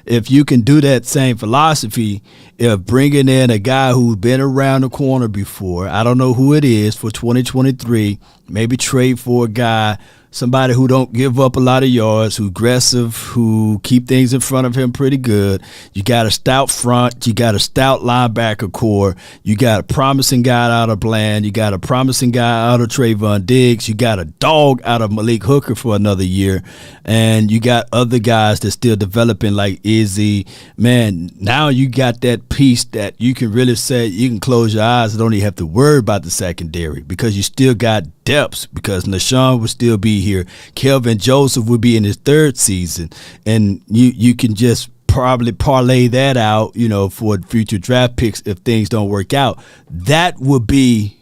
if you can do that same philosophy of bringing in a guy who's been around the corner before, I don't know who it is for 2023, maybe trade for a guy, somebody who don't give up a lot of yards, who aggressive, who keep things in front of him pretty good. You got a stout front. You got a stout linebacker core. You got a promising guy out of Bland. You got a promising guy out of Trevon Diggs. You got a dog out of Malik Hooker for another year. And you got other guys that's still developing like Izzy. Man, now you got that piece that you can really say you can close your eyes and don't even have to worry about the secondary because you still got depths, because Nashawn would still be here. Kelvin Joseph would be in his 3rd season, and you can just probably parlay that out, for future draft picks if things don't work out. That would be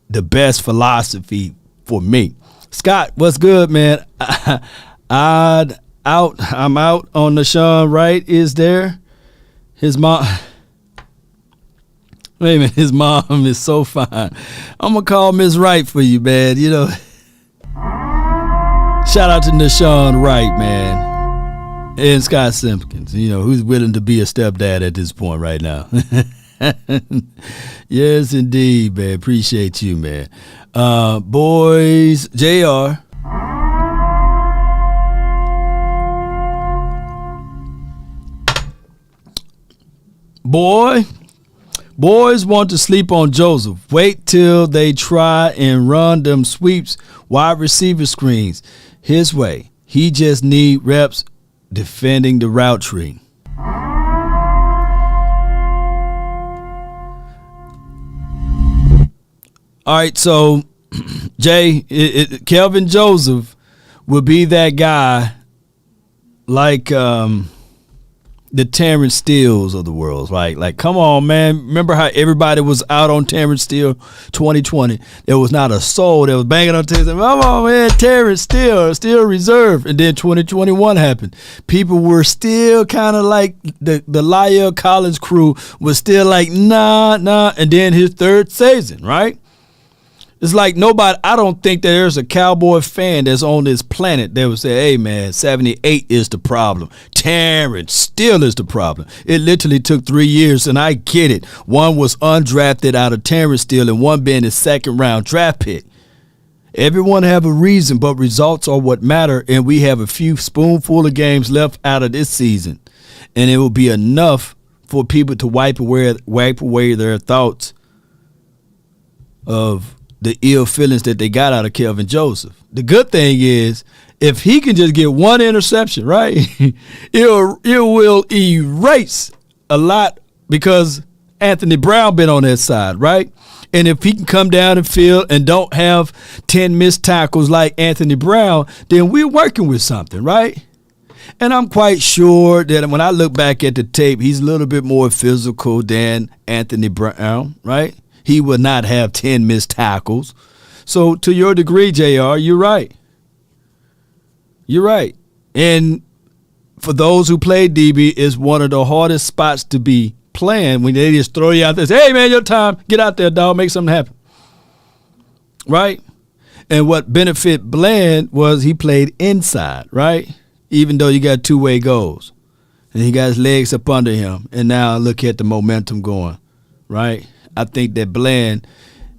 the best philosophy for me. Scott, what's good, man? I'm out on Nashawn Wright. Is there? His mom. Wait a minute, his mom is so fine. I'm going to call Miss Wright for you, man. Shout out to Nashawn Wright, man. And Scott Simpkins, who's willing to be a stepdad at this point right now. Yes, indeed, man. Appreciate you, man. Boys, JR. Boys want to sleep on Joseph. Wait till they try and run them sweeps, wide receiver screens his way. He just need reps defending the route tree. All right, so Jay, Kelvin Joseph will be that guy like the Terrence Steeles of the world, right? Like, come on, man. Remember how everybody was out on Terrence Steele 2020? There was not a soul that was banging on Terrence. Come on, man, Terrence Steele, still reserved. And then 2021 happened. People were still kind of like the Lyle Collins crew was still like, nah. And then his 3rd season, right? It's like nobody, I don't think that there's a Cowboy fan that's on this planet that would say, hey, man, 78 is the problem. Terrence Steele is the problem. It literally took 3 years, and I get it. One was undrafted out of Terrence Steele and one being his 2nd round draft pick. Everyone have a reason, but results are what matter, and we have a few spoonful of games left out of this season. And it will be enough for people to wipe away their thoughts of the ill feelings that they got out of Kelvin Joseph. The good thing is if he can just get one interception, right, it will erase a lot because Anthony Brown been on that side, right? And if he can come down and field and don't have 10 missed tackles like Anthony Brown, then we're working with something, right? And I'm quite sure that when I look back at the tape, he's a little bit more physical than Anthony Brown, right? He would not have 10 missed tackles. So to your degree, JR, you're right. You're right. And for those who play DB, it's one of the hardest spots to be playing when they just throw you out there and say, hey, man, your time. Get out there, dog. Make something happen. Right? And what benefit Bland was he played inside, right? Even though you got two-way goals. And he got his legs up under him. And now look at the momentum going, right? I think that Bland,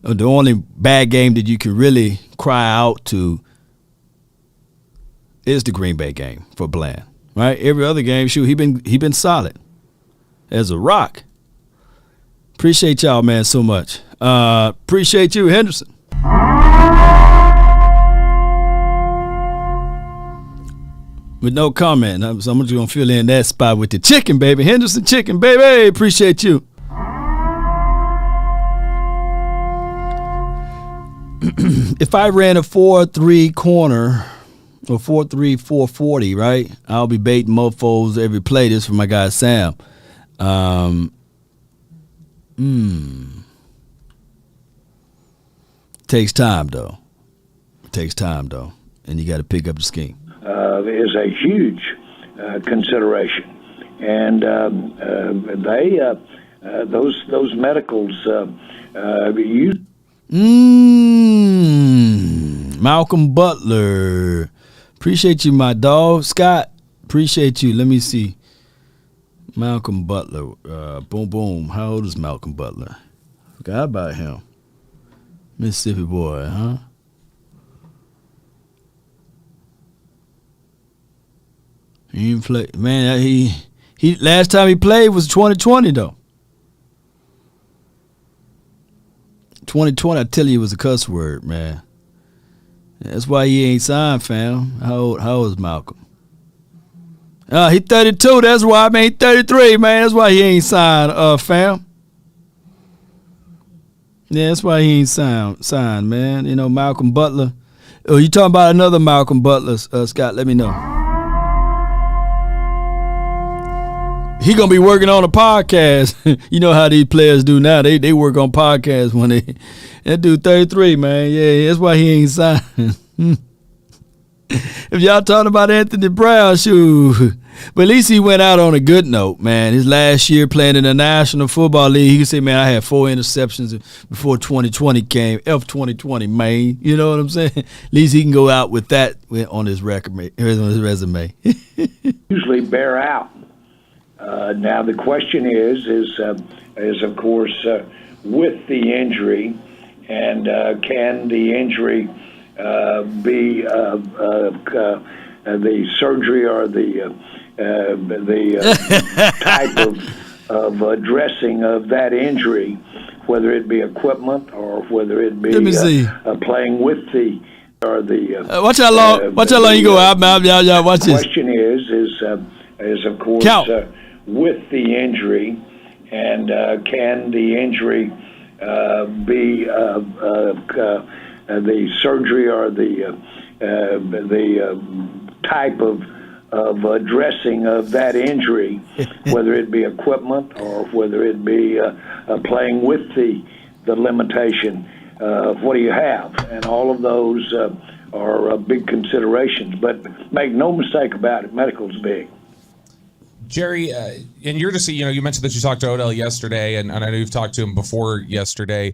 the only bad game that you can really cry out to is the Green Bay game for Bland, right? Every other game, shoot, he been solid as a rock. Appreciate y'all, man, so much. Appreciate you, Henderson. With no comment, so I'm just going to fill in that spot with the chicken, baby. Henderson chicken, baby. Appreciate you. If I ran a 4-3 corner or 4-3, 440, right, I'll be baiting mofos every play. This for my guy Sam. Takes time, though. And you got to pick up the scheme. Is a huge consideration, and those medicals you. Malcolm Butler, appreciate you, my dog. Scott, appreciate you. Let me see. Malcolm Butler, boom, boom. How old is Malcolm Butler? Forgot about him. Mississippi boy, huh? He didn't play. Man, he last time he played was 2020 though. 2020, I tell you, it was a cuss word, man. That's why he ain't signed, fam. How old is Malcolm? He 32. That's why, man. He 33, man. That's why he ain't signed, fam. Yeah, that's why he ain't signed, man. You know, Malcolm Butler. Oh, you talking about another Malcolm Butler, Scott? Let me know. He gonna be working on a podcast. You know how these players do now. They work on podcasts when that dude 33, man. Yeah, that's why he ain't signed. If y'all talking about Anthony Brown, shoot. But at least he went out on a good note, man. His last year playing in the National Football League, he could say, man, I had 4 interceptions before 2020 came. 2020, man. You know what I'm saying? At least he can go out with that on his resume. Usually bear out. Now the question is of course with the injury, and can the injury be the surgery or the type of addressing of that injury, whether it be equipment or whether it be playing with the or the. Watch how long you go out, man. Y'all watch this. The question is of course. With the injury, and can the injury be the surgery or the type of addressing of that injury, whether it be equipment or whether it be playing with the limitation of what do you have, and all of those are big considerations. But make no mistake about it, medical's big. Jerry, and you're just, you mentioned that you talked to Odell yesterday, and I know you've talked to him before yesterday.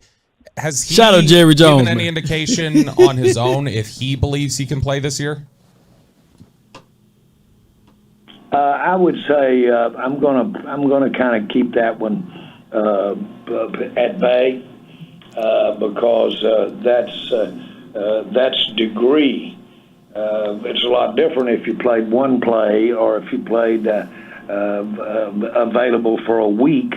Has he Shout out Jerry Jones, given any indication on his own if he believes he can play this year? I would say I'm gonna kind of keep that one at bay because that's degree. It's a lot different if you played one play or if you played available for a week,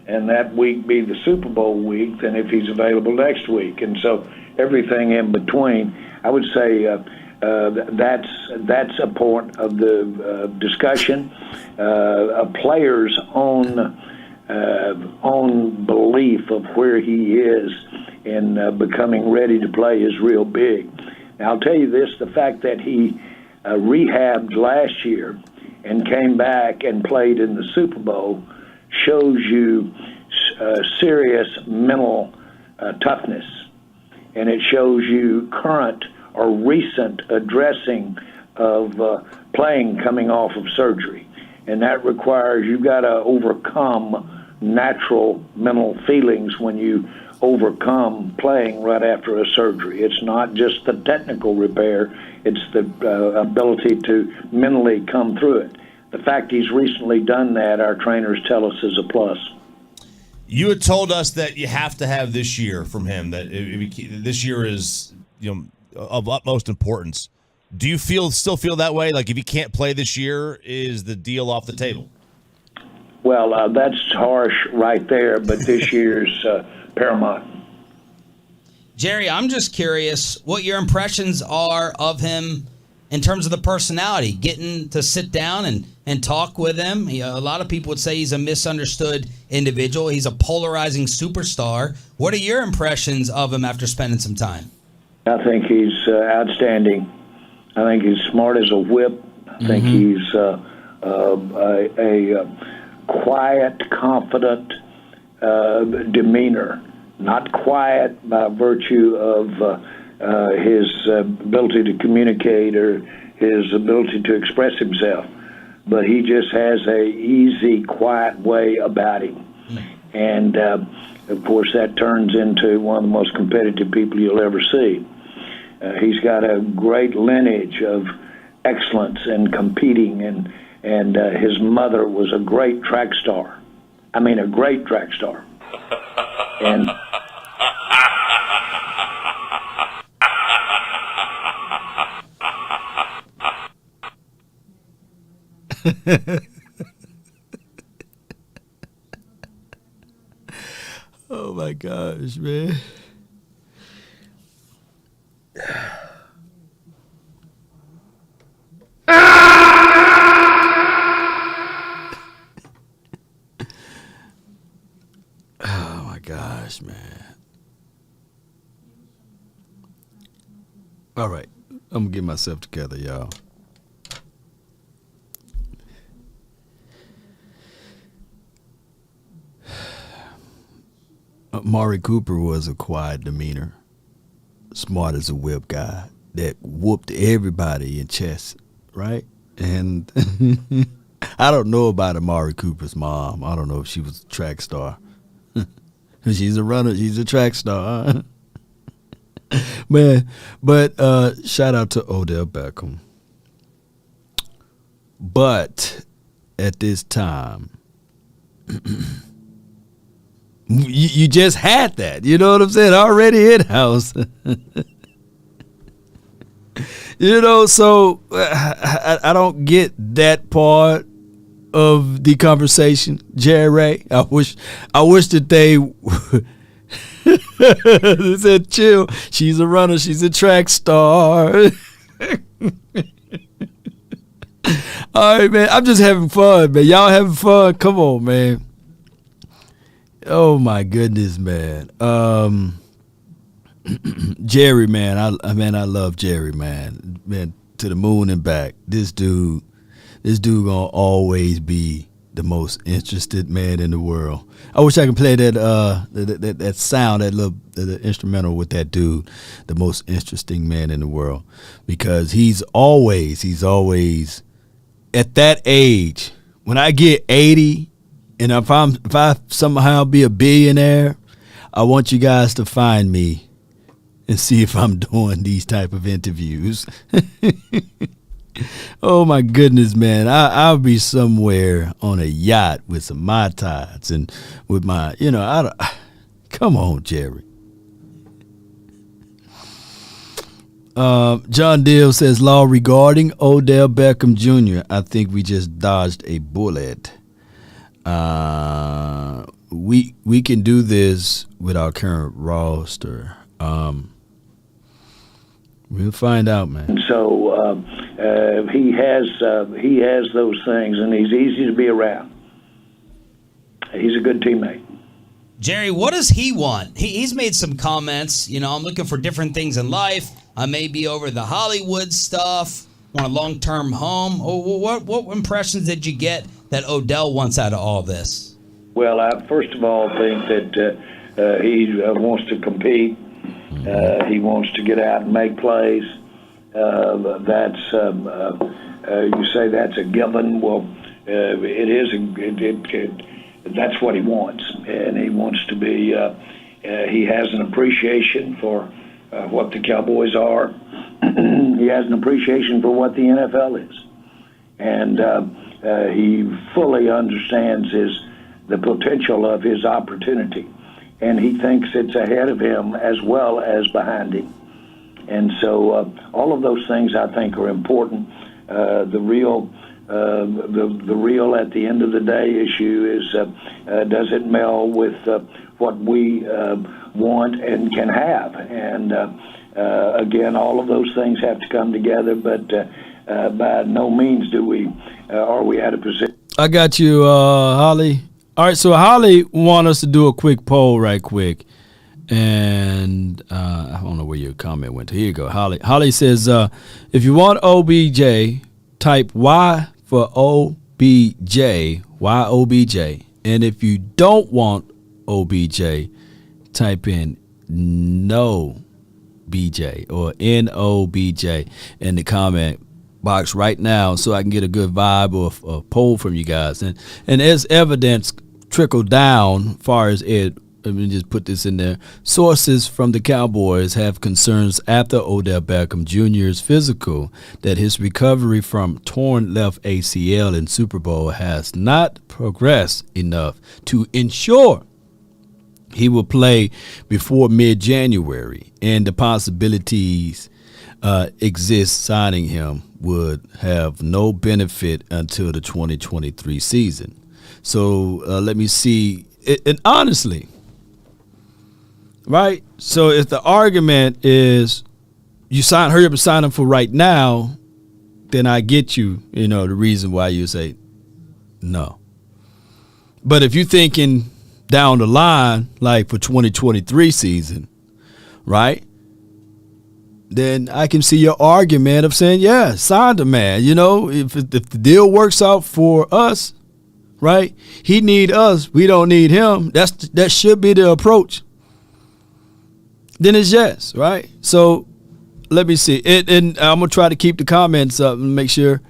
and that week be the Super Bowl week, than if he's available next week. And so everything in between, I would say that's a point of the discussion. A player's own belief of where he is in becoming ready to play is real big. Now, I'll tell you this, the fact that he rehabbed last year and came back and played in the Super Bowl shows you serious mental toughness, and it shows you current or recent addressing of playing coming off of surgery. And that requires you've got to overcome natural mental feelings when you overcome playing right after a surgery. It's not just the technical repair, it's the ability to mentally come through it. The fact he's recently done that, our trainers tell us, is a plus. You had told us that you have to have this year from him, that this year is of utmost importance. Do you still feel that way? Like if he can't play this year, is the deal off the table? Well, that's harsh right there, but this year's paramount. Jerry, I'm just curious what your impressions are of him in terms of the personality, getting to sit down and talk with him. A lot of people would say he's a misunderstood individual. He's a polarizing superstar. What are your impressions of him after spending some time? I think he's outstanding. I think he's smart as a whip. I think he's a quiet, confident demeanor. Not quiet by virtue of his ability to communicate or his ability to express himself, but he just has a easy, quiet way about him. And, of course, that turns into one of the most competitive people you'll ever see. He's got a great lineage of excellence in competing, and his mother was a great track star. I mean, a great track star. And oh my gosh, man. Oh my gosh, man. All right, I'm gonna get myself together, y'all. Amari Cooper was a quiet demeanor, smart as a whip guy that whooped everybody in chess, right? And I don't know about Amari Cooper's mom. I don't know if she was a track star. She's a runner. She's a track star. Man, but shout out to Odell Beckham. But at this time, you just had that. You know what I'm saying? Already in-house. So I don't get that part of the conversation, Jerry. I wish that they said, chill. She's a runner. She's a track star. All right, man. I'm just having fun, man. Y'all having fun? Come on, man. Oh my goodness, man. Jerry, man. I love Jerry, man. Man, to the moon and back. This dude gonna always be the most interested man in the world. I wish I could play that that sound, that little the instrumental with that dude, the most interesting man in the world, because he's always at that age. When I get 80, and if I somehow be a billionaire, I want you guys to find me and see if I'm doing these type of interviews. Oh my goodness, man! I'll be somewhere on a yacht with some Mai Tais and with my, come on, Jerry. John Deal says, law regarding Odell Beckham Jr. I think we just dodged a bullet. We can do this with our current roster. We'll find out, man. And so he has those things, and he's easy to be around. He's a good teammate. Jerry, what does he want? He's made some comments. You know, I'm looking for different things in life. I may be over the Hollywood stuff. Want a long-term home. Oh, what impressions did you get that Odell wants out of all this? Well, I first of all think that he wants to compete. He wants to get out and make plays. That's you say that's a given. Well, it is. That's what he wants, and he wants to be. He has an appreciation for what the Cowboys are. He has an appreciation for what the NFL is, and he fully understands the potential of his opportunity, and he thinks it's ahead of him as well as behind him. And so all of those things I think are important. The real at the end of the day issue is does it meld with what we want and can have? And again, all of those things have to come together, but by no means are we at a position. I got you, Holly. All right, so Holly want us to do a quick poll right quick. And I don't know where your comment went to. Here you go, Holly. Holly says, if you want OBJ, type Y for OBJ, Y OBJ. And if you don't want OBJ, type in no BJ or NOBJ in the comment box right now so I can get a good vibe or a poll from you guys. And as evidence trickled down, far as it, let me just put this in there. Sources from the Cowboys have concerns after Odell Beckham Jr.'s physical that his recovery from torn left ACL in Super Bowl has not progressed enough to ensure he will play before mid-January, and the possibilities exist signing him would have no benefit until the 2023 season. So let me see. And honestly, right? So if the argument is hurry up and sign him for right now, then I get you, the reason why you say no. But if you're thinking down the line, like for 2023 season, right? Then I can see your argument of saying, yeah, sign the man. If the deal works out for us, right? He need us, we don't need him. That should be the approach. Then it's yes, right? So let me see. And I'm going to try to keep the comments up and make sure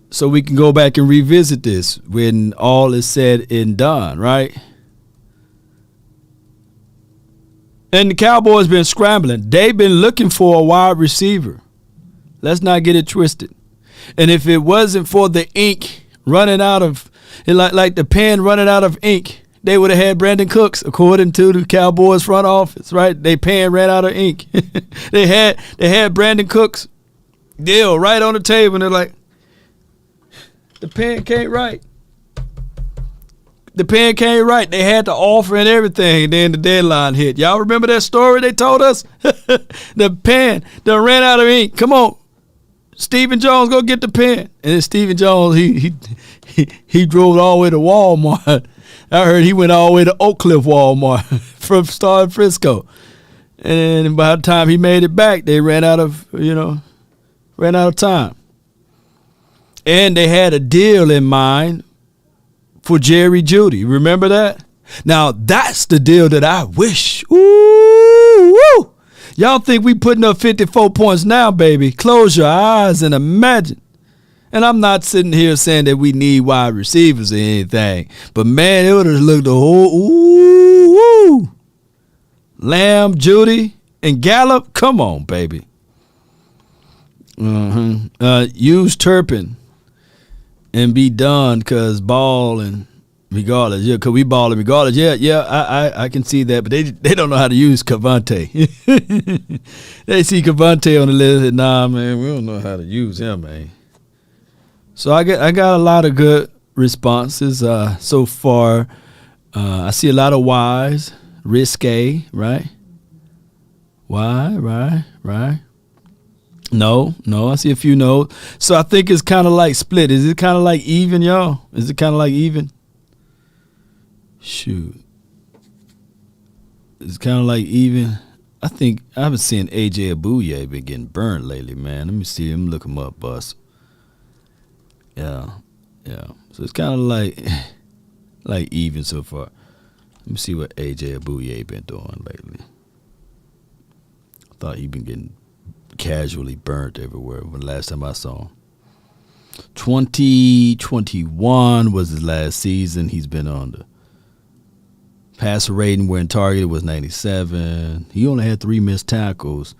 so we can go back and revisit this when all is said and done, right? And the Cowboys been scrambling. They've been looking for a wide receiver. Let's not get it twisted. And if it wasn't for the ink running out of, like the pen running out of ink, they would have had Brandon Cooks, according to the Cowboys front office, right? They pen ran out of ink. They had Brandon Cooks deal right on the table, and they're like, the pen can't write. The pen can't write. They had the offer and everything, and then the deadline hit. Y'all remember that story they told us? The pen done ran out of ink. Come on, Stephen Jones, go get the pen. And then Stephen Jones, he drove all the way to Walmart. I heard he went all the way to Oak Cliff Walmart from Star Frisco. And by the time he made it back, they ran out of time. And they had a deal in mind for Jerry Jeudy. Remember that? Now, that's the deal that I wish. Ooh, woo. Y'all think we putting up 54 points now, baby. Close your eyes and imagine. And I'm not sitting here saying that we need wide receivers or anything. But, man, it would have looked a whole, ooh, woo. Lamb, Jeudy, and Gallup. Come on, baby. Use Turpin and be done, because ball and regardless. Yeah, because we ball and regardless. Yeah, I can see that. But they don't know how to use Cavante. They see Cavante on the list and nah, man, we don't know how to use him, man. So I got a lot of good responses so far. I see a lot of Y's, risque, right? Why, right. No, I see a few no's. So I think it's kind of like split. Is it kind of like even, y'all? Is it kind of like even? Shoot. It's kind of like even. I think I haven't seen AJ Abuye been getting burned lately, man. Let me see. Let me look him up, boss. Yeah. So it's kind of like even so far. Let me see what AJ Abuye been doing lately. I thought he'd been getting casually burnt everywhere when the last time I saw him. 2021 was his last season. He's been on the passer rating when targeted was 97. He only had 3 missed tackles,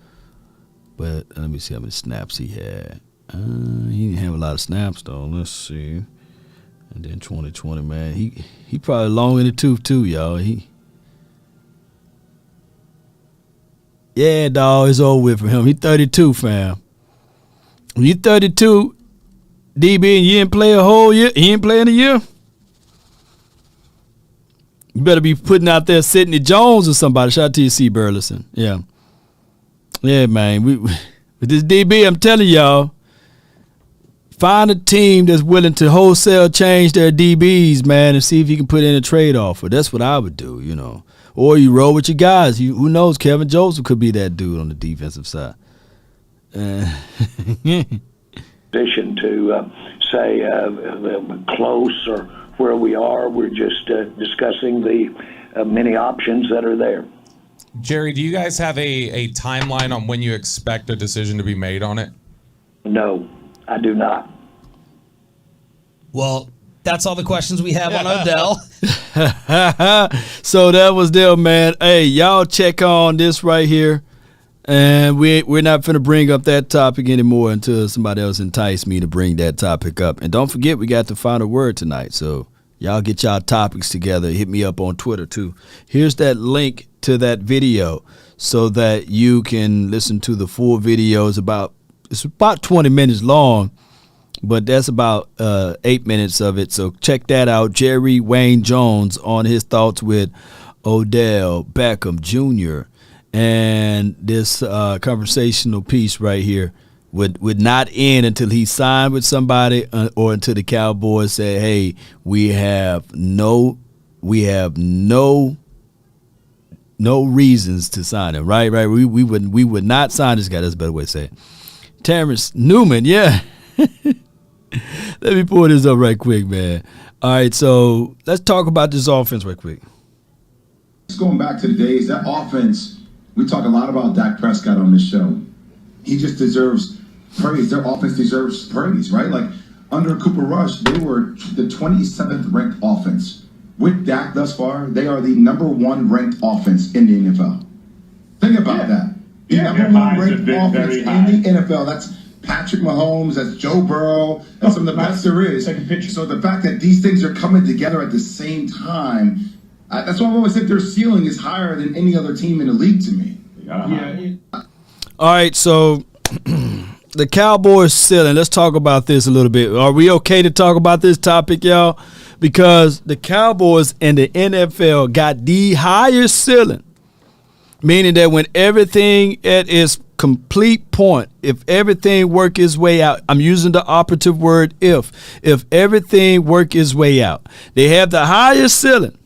but let me see how many snaps he had. He didn't have a lot of snaps though. Let's see. And then 2020, man, he probably long in the tooth too, y'all. Yeah, dog, it's over with for him. He 32, fam. When you 32, DB, and you didn't play a whole year, he ain't playing a year, you better be putting out there Sidney Jones or somebody. Shout out to you, C. Burleson. Yeah, man. With this DB, I'm telling y'all, find a team that's willing to wholesale change their DBs, man, and see if you can put in a trade offer. That's what I would do, Or you roll with your guys. Who knows? Kevin Joseph could be that dude on the defensive side. Position to say close or where we are. We're just discussing the many options that are there. Jerry, do you guys have a timeline on when you expect a decision to be made on it? No, I do not. Well, that's all the questions we have on Odell. So that was there, man. Hey, y'all check on this right here. And we're not finna bring up that topic anymore until somebody else entice me to bring that topic up. And don't forget, we got the final word tonight. So y'all get y'all topics together. Hit me up on Twitter too. Here's that link to that video so that you can listen to the full video. It's about 20 minutes long, but that's about 8 minutes of it. So check that out. Jerry Wayne Jones on his thoughts with Odell Beckham Jr. And this conversational piece right here would not end until he signed with somebody or until the Cowboys say, "Hey, we have no reasons to sign him." Right. We would not sign this guy. That's a better way to say it. Terrence Newman, yeah. Let me pull this up right quick, man. All right, so let's talk about this offense right quick. Just going back to the days, that offense. We talk a lot about Dak Prescott on this show. He just deserves praise. Their offense deserves praise, right? Like, under Cooper Rush, they were the 27th ranked offense. With Dak thus far, they are the number 1 ranked offense in the NFL. Think about that. The number 1 ranked offense in the NFL. That's Patrick Mahomes, that's Joe Burrow, that's some of the best there is. So the fact that these things are coming together at the same time, that's why I always think their ceiling is higher than any other team in the league to me. All right, so the Cowboys ceiling. Let's talk about this a little bit. Are we okay to talk about this topic, y'all? Because the Cowboys and the NFL got the highest ceiling, meaning that when everything at its complete point, if everything work its way out, I'm using the operative word if everything work its way out, they have the highest ceiling.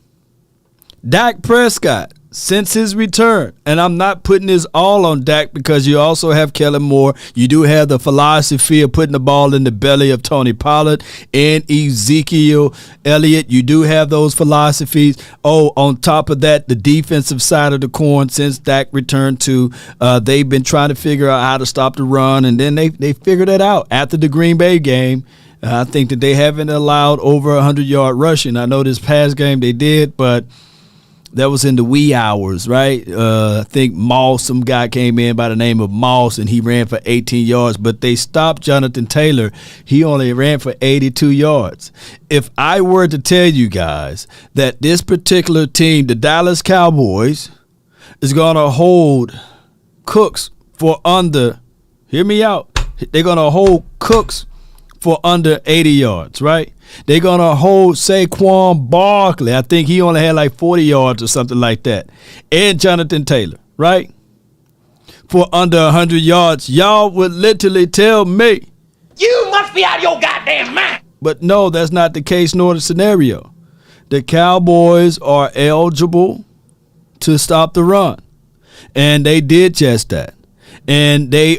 Dak Prescott, since his return, and I'm not putting this all on Dak because you also have Kellen Moore. You do have the philosophy of putting the ball in the belly of Tony Pollard and Ezekiel Elliott. You do have those philosophies. Oh, on top of that, the defensive side of the coin, since Dak returned to, they've been trying to figure out how to stop the run, and then they figured it out after the Green Bay game. I think that they haven't allowed over 100-yard rushing. I know this past game they did, but that was in the wee hours, right? I think Moss, some guy came in by the name of Moss, and he ran for 18 yards. But they stopped Jonathan Taylor. He only ran for 82 yards. If I were to tell you guys that this particular team, the Dallas Cowboys, is going to hold Cooks for under, hear me out, they're going to hold Cooks for under 80 yards, right? They're going to hold Saquon Barkley. I think he only had like 40 yards or something like that. And Jonathan Taylor, right? for under 100 yards, y'all would literally tell me, you must be out of your goddamn mind. But no, that's not the case nor the scenario. The Cowboys are eligible to stop the run, and they did just that, and they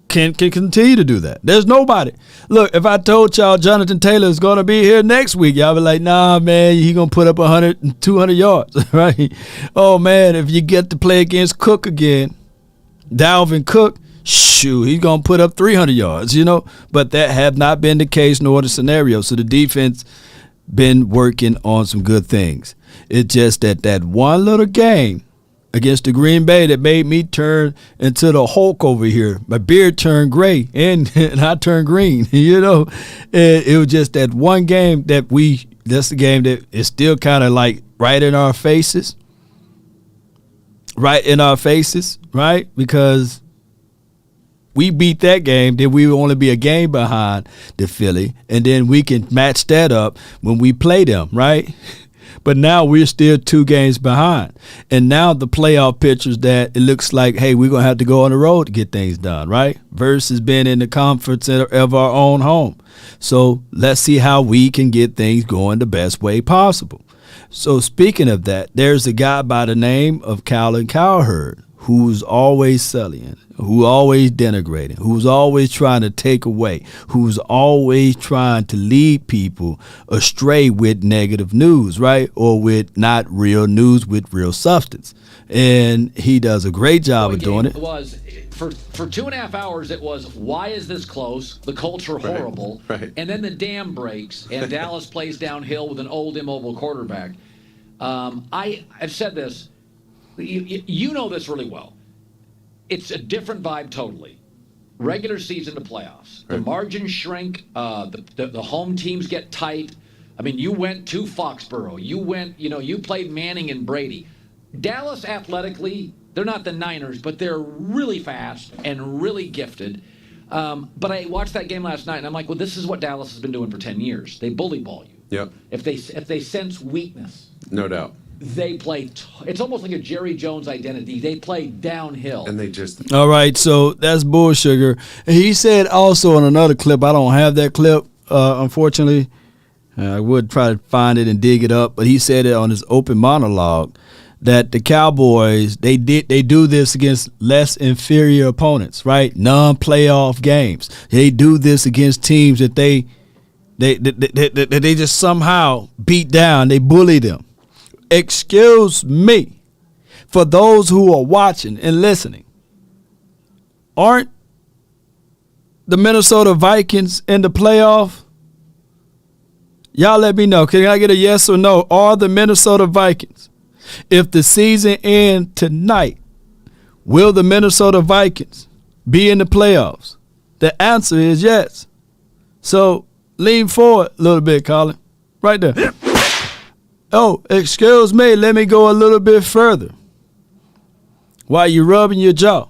can continue to do that. There's nobody. Look, if I told y'all Jonathan Taylor is going to be here next week, y'all be like, nah, man, he going to put up 100 and 200 yards, right? Oh, man, if you get to play against Cook again, Dalvin Cook, shoot, he's going to put up 300 yards, But that have not been the case nor the scenario. So the defense been working on some good things. It's just that one little game against the Green Bay that made me turn into the Hulk over here. My beard turned gray and I turned green, It was just that one game that's the game that is still kind of like right in our faces. Right in our faces, right? Because we beat that game, then we will only be a game behind the Philly, and then we can match that up when we play them, right? But now we're still 2 games behind. And now the playoff pictures that it looks like, hey, we're going to have to go on the road to get things done, right? Versus being in the comforts of our own home. So let's see how we can get things going the best way possible. So speaking of that, there's a guy by the name of Colin Cowherd who's always sullying, who's always denigrating, who's always trying to take away, who's always trying to lead people astray with negative news, right? Or with not real news with real substance. And he does a great job of doing it. For 2.5 hours, it was, why is this close? The Colts are horrible. Right. And then the dam breaks, and Dallas plays downhill with an old immobile quarterback. I've said this. You know this really well. It's a different vibe totally. Regular season to playoffs. The margins shrink. The home teams get tight. I mean, you went to Foxborough. You played Manning and Brady. Dallas athletically, they're not the Niners, but they're really fast and really gifted. But I watched that game last night, and I'm like, well, this is what Dallas has been doing for 10 years. They bully ball you. Yep. If they sense weakness. No doubt. They play. It's almost like a Jerry Jones identity. They play downhill. And they just. All right, so that's bull sugar. He said also in another clip, I don't have that clip, unfortunately. I would try to find it and dig it up, but he said it on his open monologue that the Cowboys, they do this against less inferior opponents, right? Non-playoff games. They do this against teams that they just somehow beat down. They bully them. Excuse me, for those who are watching and listening, aren't the Minnesota Vikings in the playoff? Y'all let me know. Can I get a yes or no? Are the Minnesota Vikings? If the season ends tonight, will the Minnesota Vikings be in the playoffs? The answer is yes. So lean forward a little bit, Colin. Right there. Oh, excuse me, let me go a little bit further. While you're rubbing your jaw.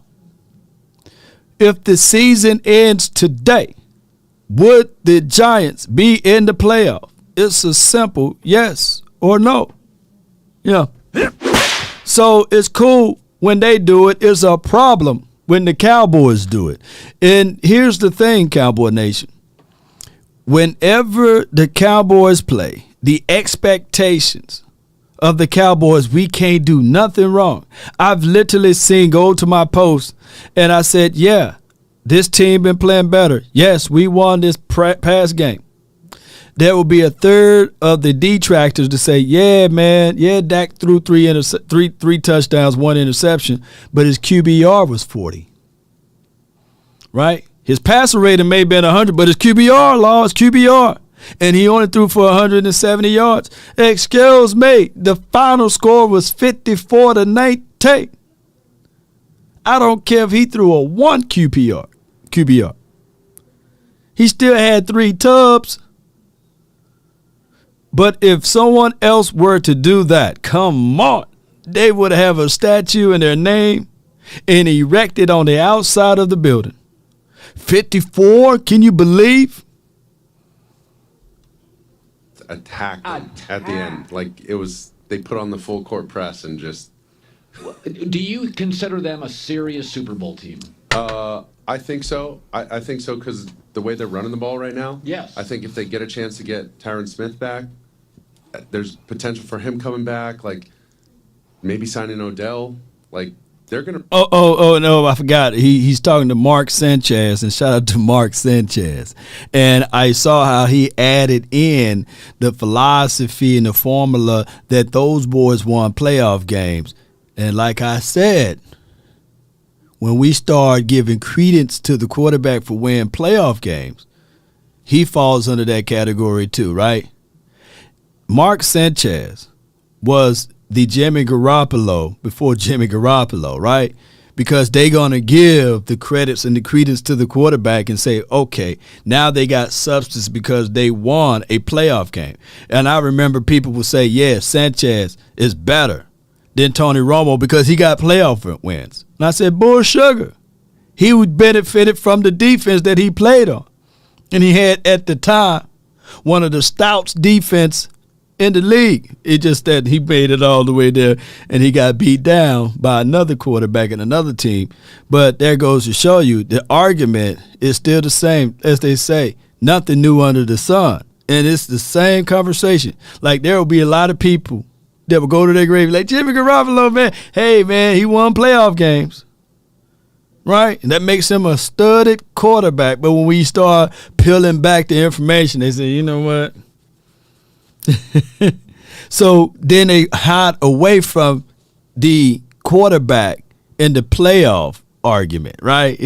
If the season ends today, would the Giants be in the playoff? It's a simple yes or no. Yeah. So it's cool when they do it. It's a problem when the Cowboys do it. And here's the thing, Cowboy Nation. Whenever the Cowboys play, the expectations of the Cowboys, we can't do nothing wrong. I've literally seen go to my post and I said, yeah, this team been playing better. Yes, we won this past game. There will be a third of the detractors to say, yeah, man, yeah, Dak threw three touchdowns, 1 interception, but his QBR was 40. Right? His passer rating may have been 100, but his QBR, is QBR. And he only threw for 170 yards. Excuse me, the final score was 54-19. I don't care if he threw a 1 QBR. He still had 3 tubs. But if someone else were to do that, come on, they would have a statue in their name and erected on the outside of the building. 54, can you believe? Attacked at the end. Like, it was, they put on the full court press and just Do you consider them a serious Super Bowl team? I think so. I think so because the way they're running the ball right now. Yes. I think if they get a chance to get Tyron Smith back, there's potential for him coming back. Like maybe signing Odell. Like they're gonna. Oh no! I forgot. He's talking to Mark Sanchez, and shout out to Mark Sanchez. And I saw how he added in the philosophy and the formula that those boys won playoff games. And like I said, when we start giving credence to the quarterback for winning playoff games, he falls under that category too, right? Mark Sanchez was the Jimmy Garoppolo before Jimmy Garoppolo, right? Because they're going to give the credits and the credence to the quarterback and say, okay, now they got substance because they won a playoff game. And I remember people would say, yeah, Sanchez is better than Tony Romo because he got playoff wins. And I said, bull sugar. He benefited from the defense that he played on. And he had, at the time, one of the stoutest defense in the league. It just that he made it all the way there and he got beat down by another quarterback and another team. But there goes to show you the argument is still the same. As they say, nothing new under the sun. And it's the same conversation. Like there will be a lot of people that will go to their grave like, Jimmy Garoppolo, man, hey, man, he won playoff games. Right? And that makes him a studded quarterback. But when we start peeling back the information, they say, you know what? So then they hide away from the quarterback in the playoff argument, right?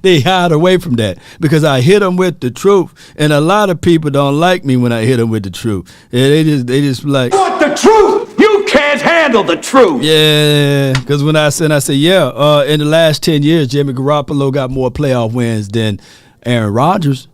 They hide away from that because I hit them with the truth, and a lot of people don't like me when I hit them with the truth. Yeah, they just like, what the truth? You can't handle the truth. Yeah, because when I said, yeah, in the last 10 years, Jimmy Garoppolo got more playoff wins than Aaron Rodgers.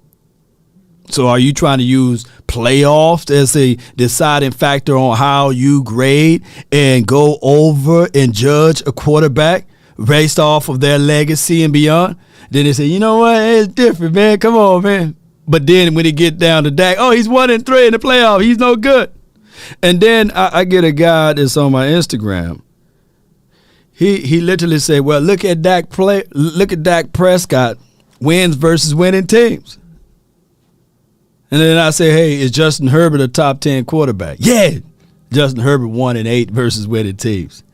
So are you trying to use playoffs as a deciding factor on how you grade and go over and judge a quarterback based off of their legacy and beyond? Then they say, you know what, it's different, man. Come on, man. But then when it get down to Dak, oh, he's 1-3 in the playoff. He's no good. And then I get a guy that's on my Instagram. He literally said, well, look at Dak Prescott wins versus winning teams. And then I say, hey, is Justin Herbert a top 10 quarterback? Yeah. Justin Herbert 1-8 versus winning teams.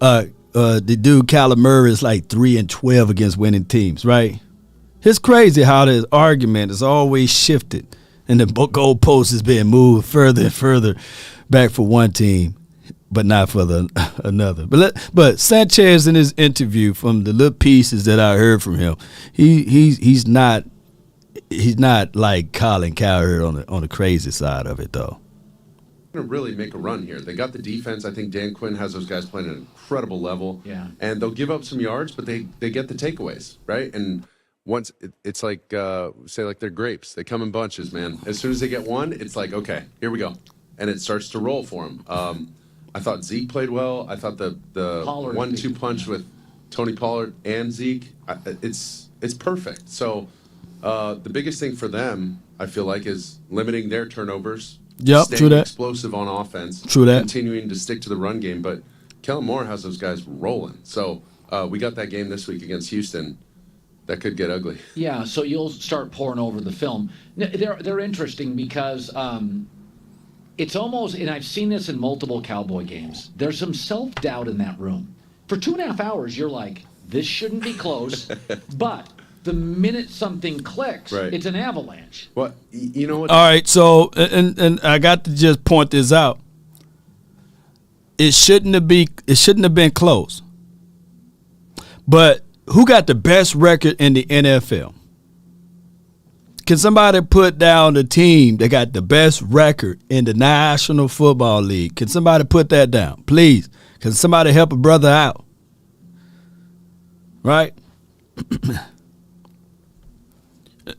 The dude Kyler Murray is like 3-12 against winning teams, right? It's crazy how this argument is always shifted and the goalpost is being moved further and further back for one team, but not for another. But Sanchez in his interview, from the little pieces that I heard from him, he's not like Colin Cowherd on the crazy side of it, though. Going to really make a run here. They got the defense. I think Dan Quinn has those guys playing at an incredible level. Yeah. And they'll give up some yards, but they get the takeaways, right? And once it's like say like they're grapes. They come in bunches, man. As soon as they get one, it's like, okay, here we go, and it starts to roll for them. I thought Zeke played well. I thought the 1-2 punch with Tony Pollard and Zeke, it's perfect. So. The biggest thing for them, I feel like, is limiting their turnovers. Yep, staying true that. Explosive on offense. True that. Continuing to stick to the run game. But Kellen Moore has those guys rolling. So we got that game this week against Houston. That could get ugly. Yeah, so you'll start pouring over the film. They're interesting because it's almost, and I've seen this in multiple Cowboy games, there's some self-doubt in that room. For 2.5 hours, you're like, this shouldn't be close, but the minute something clicks, right, it's an avalanche. Well, you know what? All right, so and I got to just point this out. It shouldn't have been close. But who got the best record in the NFL? Can somebody put down the team that got the best record in the National Football League? Can somebody put that down, please? Can somebody help a brother out? Right?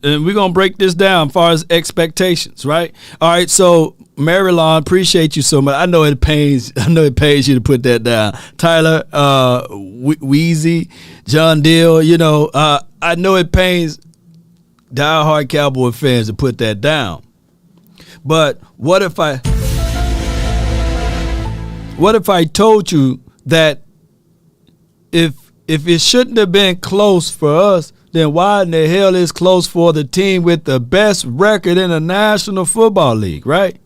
And we're going to break this down as far as expectations, right? All right, so Marilyn, appreciate you so much. I know it pains you to put that down. Tyler, Wheezy, John Deal, I know it pains diehard Cowboy fans to put that down. But what if I told you that if it shouldn't have been close for us, then why in the hell is close for the team with the best record in the National Football League, right?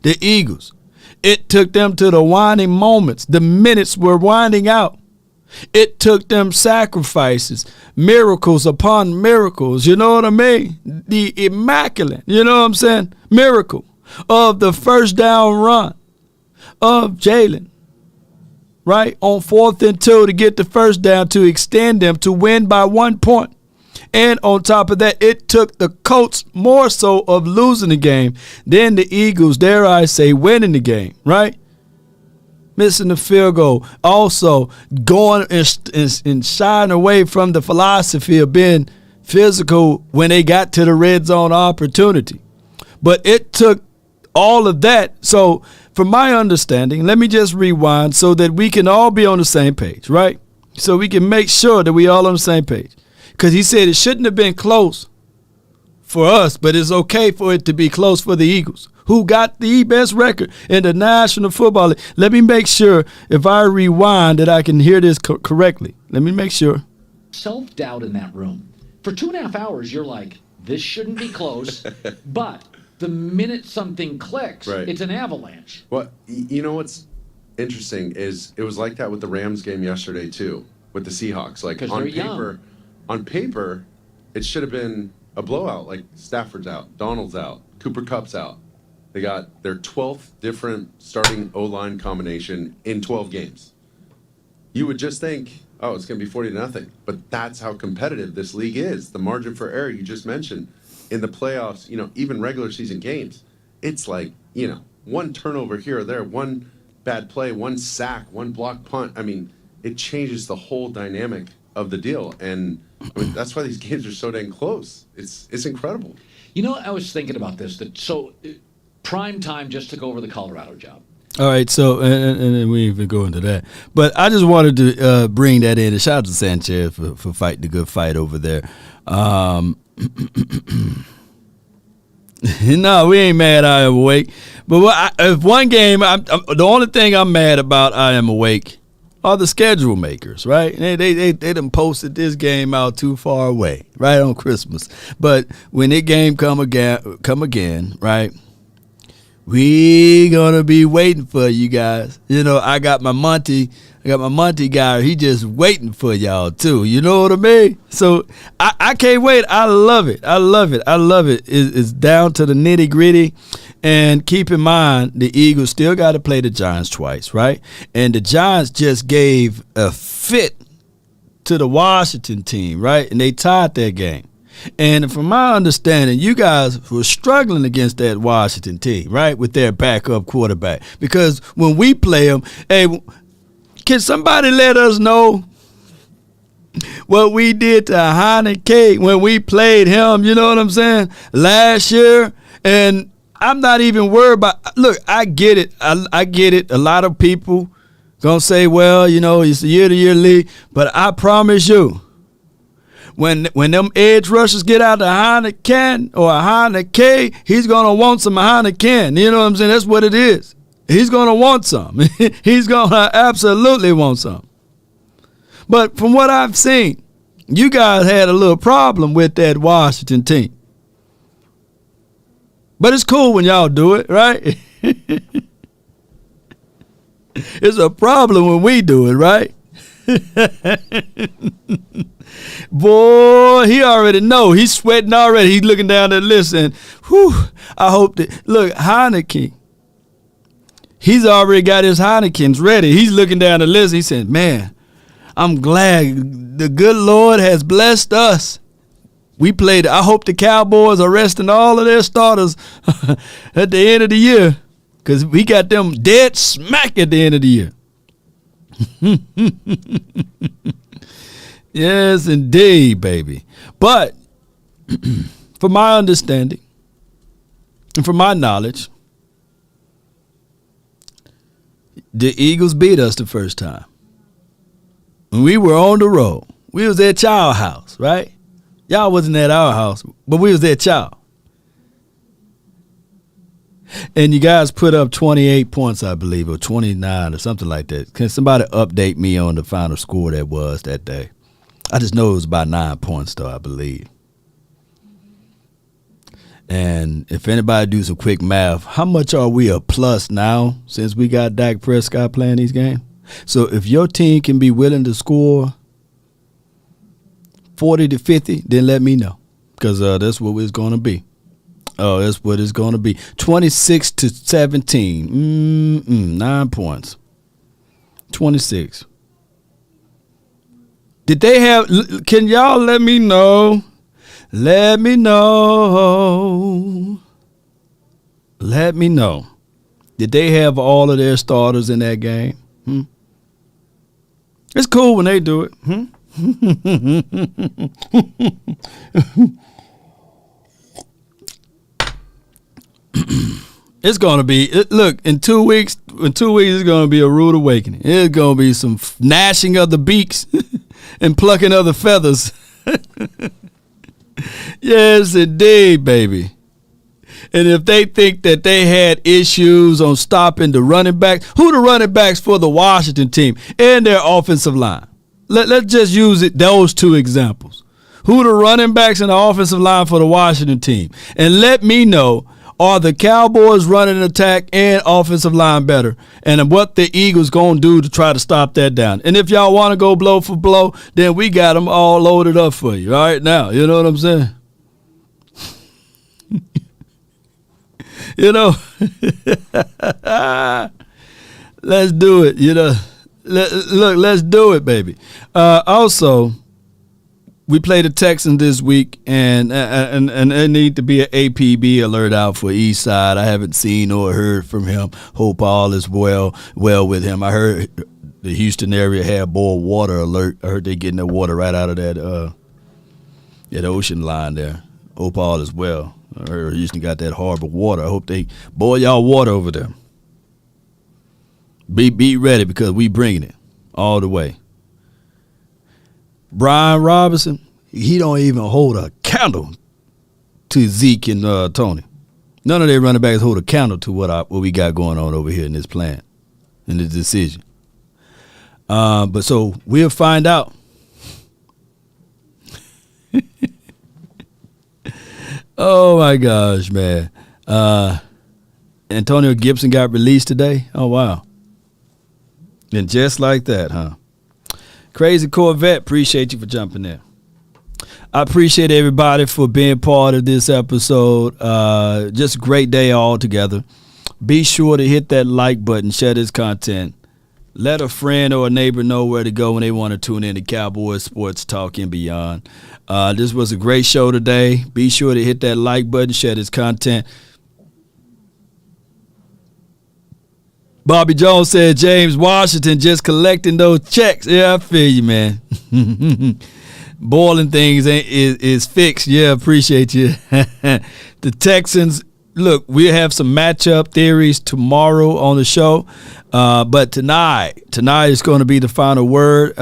The Eagles. It took them to the winding moments. The minutes were winding out. It took them sacrifices, miracles upon miracles, you know what I mean? The immaculate, you know what I'm saying? Miracle of the first down run of Jalen, right? On 4th and 2 to get the first down to extend them to win by 1 point. And on top of that, it took the Colts more so of losing the game than the Eagles, dare I say, winning the game, right? Missing the field goal. Also going and shying away from the philosophy of being physical when they got to the red zone opportunity. But it took all of that. So from my understanding, let me just rewind so that we can all be on the same page, right? So we can make sure that we all on the same page. Because he said it shouldn't have been close for us, but it's okay for it to be close for the Eagles, who got the best record in the National Football League. Let me make sure, if I rewind, that I can hear this correctly. Let me make sure. Self-doubt in that room. For 2.5 hours, you're like, this shouldn't be close, but the minute something clicks, it's an avalanche. Well, you know what's interesting is it was like that with the Rams game yesterday, too, with the Seahawks. Like, on paper, it should have been a blowout. Like, Stafford's out, Donald's out, Cooper Kupp's out. They got their 12th different starting O-line combination in 12 games. You would just think, oh, it's going to be 40-0. But that's how competitive this league is. The margin for error you just mentioned in the playoffs, even regular season games, it's like, one turnover here or there, one bad play, one sack, one block punt. I mean, it changes the whole dynamic of the deal. And that's why these games are so dang close. It's incredible. I was thinking about this. Prime time just took over the Colorado job. All right, so and we even go into that, but I just wanted to bring that in. And shout out to Sanchez for fighting the good fight over there. No, we ain't mad. I am awake, but if one game, the only thing I'm mad about, I am awake, are the schedule makers, right? They done posted this game out too far away, right on Christmas. But when that game come again, right? We gonna be waiting for you guys. I got my Monty guy. He just waiting for y'all too. You know what I mean? So I can't wait. I love it. It's down to the nitty gritty. And keep in mind, the Eagles still got to play the Giants twice, right? And the Giants just gave a fit to the Washington team, right? And they tied that game. And from my understanding, you guys were struggling against that Washington team, right, with their backup quarterback. Because when we play them, hey, can somebody let us know what we did to Heineke when we played him, you know what I'm saying, last year? And I'm not even worried about – look, I get it. I get it. A lot of people going to say, well, it's a year-to-year league. But I promise you, when them edge rushers get out of Heineken or a Heineke, he's going to want some Heineken. You know what I'm saying? That's what it is. He's going to want some. He's going to absolutely want some. But from what I've seen, you guys had a little problem with that Washington team. But it's cool when y'all do it, right? It's a problem when we do it, right? Boy, he already know. He's sweating already. He's looking down the list and, I hope that, look, Heineken, he's already got his Heinekens ready. He's looking down the list. He said, man, I'm glad the good Lord has blessed us. We played. I hope the Cowboys are resting all of their starters at the end of the year, because we got them dead smack at the end of the year. Yes, indeed, baby. But from my understanding and from my knowledge, the Eagles beat us the first time. When we were on the road, we was at y'all house, right? Y'all wasn't at our house, but we was at y'all. And you guys put up 28 points, I believe, or 29 or something like that. Can somebody update me on the final score that was that day? I just know it was about 9 points, though, I believe. And if anybody do some quick math, how much are we a plus now since we got Dak Prescott playing these games? So if your team can be willing to score 40 to 50, then let me know, because that's what it's going to be. Oh, that's what it's going to be. 26 to 17. 9 points. 26. Did they have, can y'all let me know? Let me know. Let me know. Did they have all of their starters in that game? It's cool when they do it. It's going to be, look, in 2 weeks, it's going to be a rude awakening. It's going to be some gnashing of the beaks and plucking of the feathers. Yes, indeed, baby. And if they think that they had issues on stopping the running backs, who the running backs for the Washington team and their offensive line? Let's just use those two examples. Who the running backs and the offensive line for the Washington team? And let me know, are the Cowboys running attack and offensive line better? And what the Eagles going to do to try to stop that down? And if y'all want to go blow for blow, then we got them all loaded up for you. All right, now, you know what I'm saying? You know, let's do it. You know, let's do it, baby. Also, we play the Texans this week, and there need to be an APB alert out for Eastside. I haven't seen or heard from him. Hope all is well with him. I heard the Houston area had boiled water alert. I heard they getting their water right out of that ocean line there. Hope all is well. I heard Houston got that harbor water. I hope they boil y'all water over there. Be ready, because we bringing it all the way. Brian Robinson, he don't even hold a candle to Zeke and Tony. None of their running backs hold a candle to what we got going on over here in this plan, in this decision. But so we'll find out. Oh my gosh, man. Antonio Gibson got released today. Oh wow. And just like that, huh? Crazy Corvette, appreciate you for jumping in. I appreciate everybody for being part of this episode. Just a great day all together. Be sure to hit that like button, share this content. Let a friend or a neighbor know where to go when they want to tune in to Cowboys Sports Talk and beyond. This was a great show today. Be sure to hit that like button, share this content. Bobby Jones said James Washington just collecting those checks. Yeah, I feel you, man. Boiling things is fixed. Yeah, appreciate you. The Texans, look, we have some matchup theories tomorrow on the show. But tonight is going to be the final word.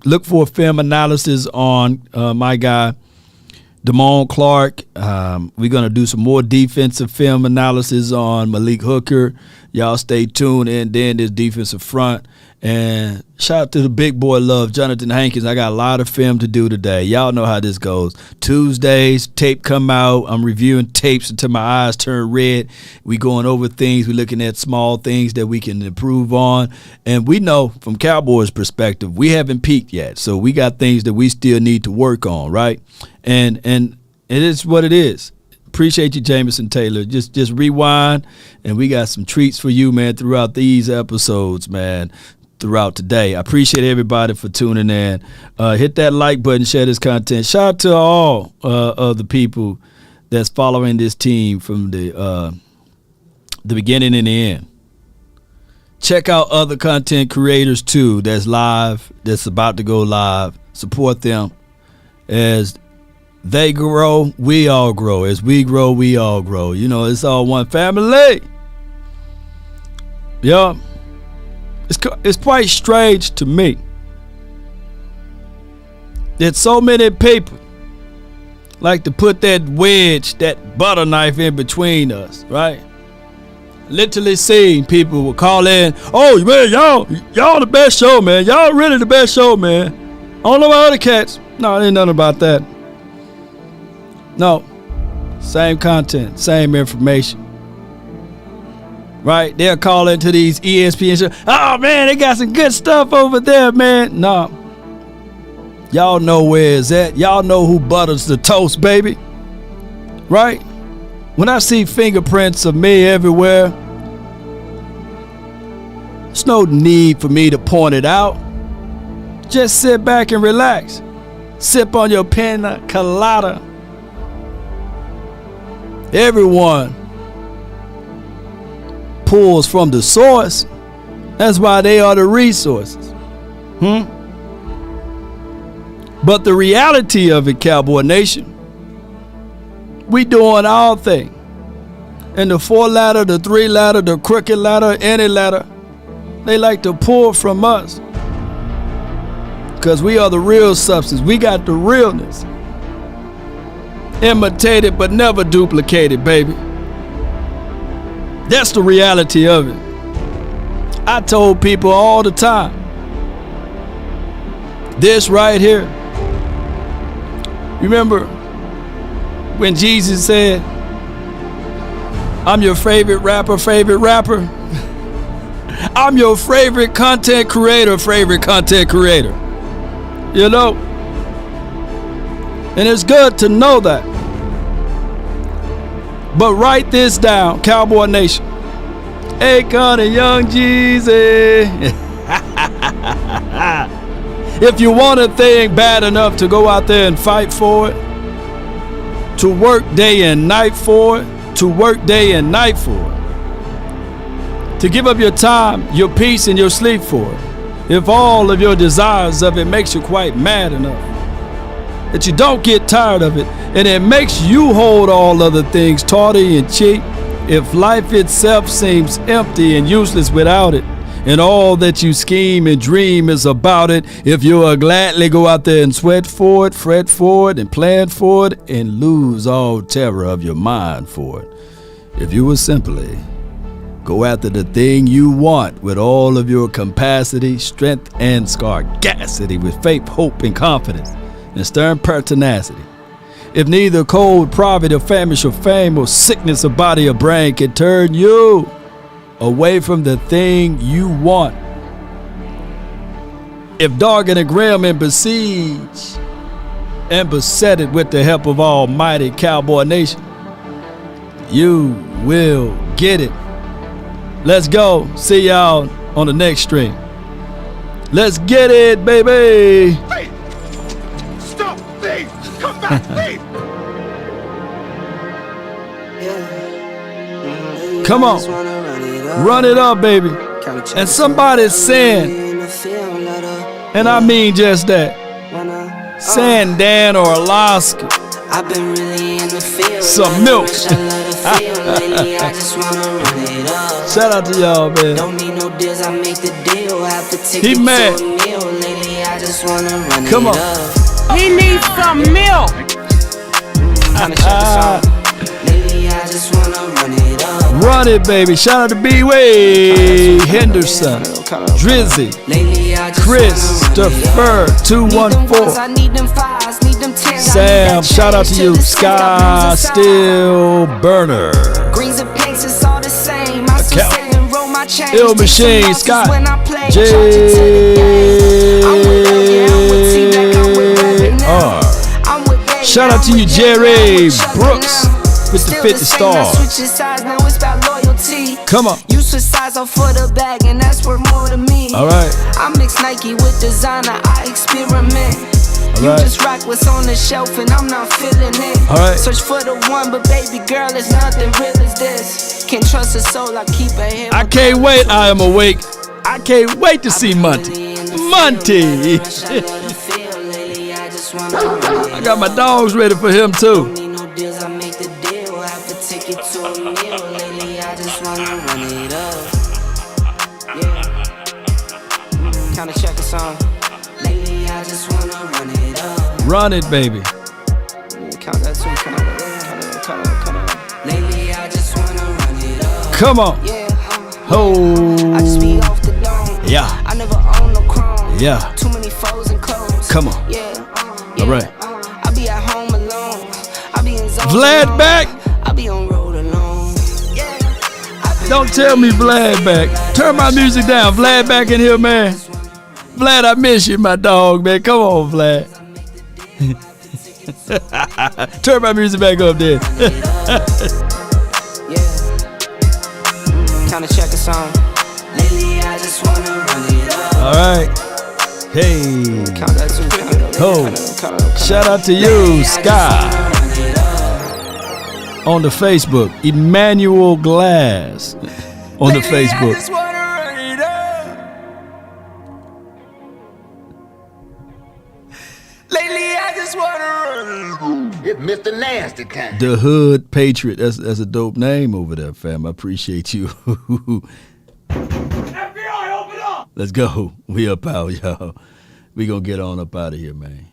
Look for film analysis on my guy, Damone Clark. We're going to do some more defensive film analysis on Malik Hooker. Y'all stay tuned. And then this defensive front. And shout out to the big boy love, Jonathan Hankins. I got a lot of film to do today. Y'all know how this goes. Tuesdays, tape come out. I'm reviewing tapes until my eyes turn red. We going over things. We looking at small things that we can improve on. And we know from Cowboys' perspective, we haven't peaked yet. So we got things that we still need to work on, right? And it is what it is. Appreciate you, Jameson Taylor. Just rewind, and we got some treats for you, man, throughout these episodes, man. Throughout today. I appreciate everybody for tuning in. Hit that like button, share this content. Shout out to all of the people that's following this team from the beginning and the end. Check out other content creators too that's live, that's about to go live. Support them. As they grow, we all grow. As we grow, we all grow. You know, it's all one family. Yeah. It's quite strange to me that so many people like to put that wedge, that butter knife in between us, right? literally seen people will call in, oh, man, y'all the best show, man. Y'all really the best show, man. I don't know about other cats. No, it ain't nothing about that. No. Same content, same information. Right? They'll call into these ESPN shows. Oh, man, they got some good stuff over there, man. No. Y'all know where it's at. Y'all know who butters the toast, baby. Right? When I see fingerprints of me everywhere, there's no need for me to point it out. Just sit back and relax. Sip on your pina colada. Everyone pulls from the source. That's why they are the resources. But the reality of it, Cowboy Nation, we doing our thing. And the 4 ladder, the 3 ladder, the crooked ladder, any ladder, they like to pull from us. Because we are the real substance. We got the realness. Imitated but never duplicated, baby. That's the reality of it. I told people all the time, this right here. Remember when Jesus said, I'm your favorite rapper. I'm your favorite content creator. You know? And it's good to know that. But write this down, Cowboy Nation. Akon and Young Jeezy. If you want a thing bad enough to go out there and fight for it, to work day and night for it, to give up your time, your peace, and your sleep for it, if all of your desires of it makes you quite mad enough, that you don't get tired of it, and it makes you hold all other things tawdry and cheap, if life itself seems empty and useless without it, and all that you scheme and dream is about it, if you'll gladly go out there and sweat for it, fret for it, and plan for it, and lose all terror of your mind for it, if you will simply go after the thing you want with all of your capacity, strength, and scarcity, with faith, hope, and confidence, and stern pertinacity. If neither cold, poverty, or famish, or fame, or sickness of body or brain can turn you away from the thing you want. If dark and grim and besiege and beset it with the help of Almighty Cowboy Nation, you will get it. Let's go. See y'all on the next stream. Let's get it, baby. Thief! Stop, thief! Come back, thief! Come on. Run it up, baby. And somebody's saying, and I mean just that, Sandan or Alaska, some milk. Shout out to y'all, man. He mad. Come on. He needs some milk. Run it, baby. Shout out to B-Way, Henderson, Drizzy, Christopher, 214. Sam, shout out to you. Sky Still Burner. Ill Machine, Scott, J.R. Shout out to you, Jerry Brooks, with the 50 stars. Come on. You switch size off for the bag, and that's worth more to me. All right. I mix Nike with designer, I experiment. You just rock what's on the shelf, and I'm not feeling it. All right. Search for the one, but baby girl, it's nothing real as this. Can't trust a soul, I keep a head. I can't wait. I am awake. I can't wait to see Monty. Monty. I got my dogs ready for him too. Kinda check the song. Lately, I just wanna run it up. Run it, baby. Count that too. Lately, I just wanna run it up. Come on. Yeah. I just be off the dome. Yeah. I never own no chrome. Yeah. Too many foes and clothes. Come on. Yeah. All right. I be at home alone. I be in zone Vlad alone. back. I be on road alone. Don't tell me Vlad back. Turn my music down. Vlad back in here, man. Vlad, I miss you, my dog, man. Come on, Vlad. Turn my music back up there. Time to check a song. Lately, I just wanna run it up. All right. Hey. Count that too. Oh. Shout out to you, Sky. On the Facebook. Emmanuel Glass. On the Facebook. Lately, I just wanna run it up. It's Mr. Nasty kind. The Hood Patriot. That's a dope name over there, fam. I appreciate you. FBI, open up! Let's go. We up out, y'all. We gonna get on up out of here, man.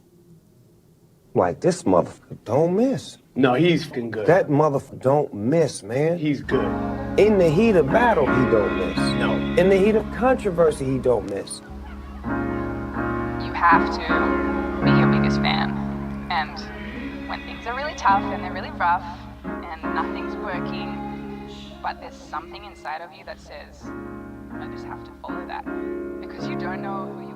Like, this motherfucker don't miss. No, he's fucking good. That motherfucker don't miss, man. He's good. In the heat of battle, he don't miss. No. In the heat of controversy, he don't miss. You have to be your biggest fan. And when things are really tough and they're really rough and nothing's working, but there's something inside of you that says, I just have to follow that. Because you don't know who you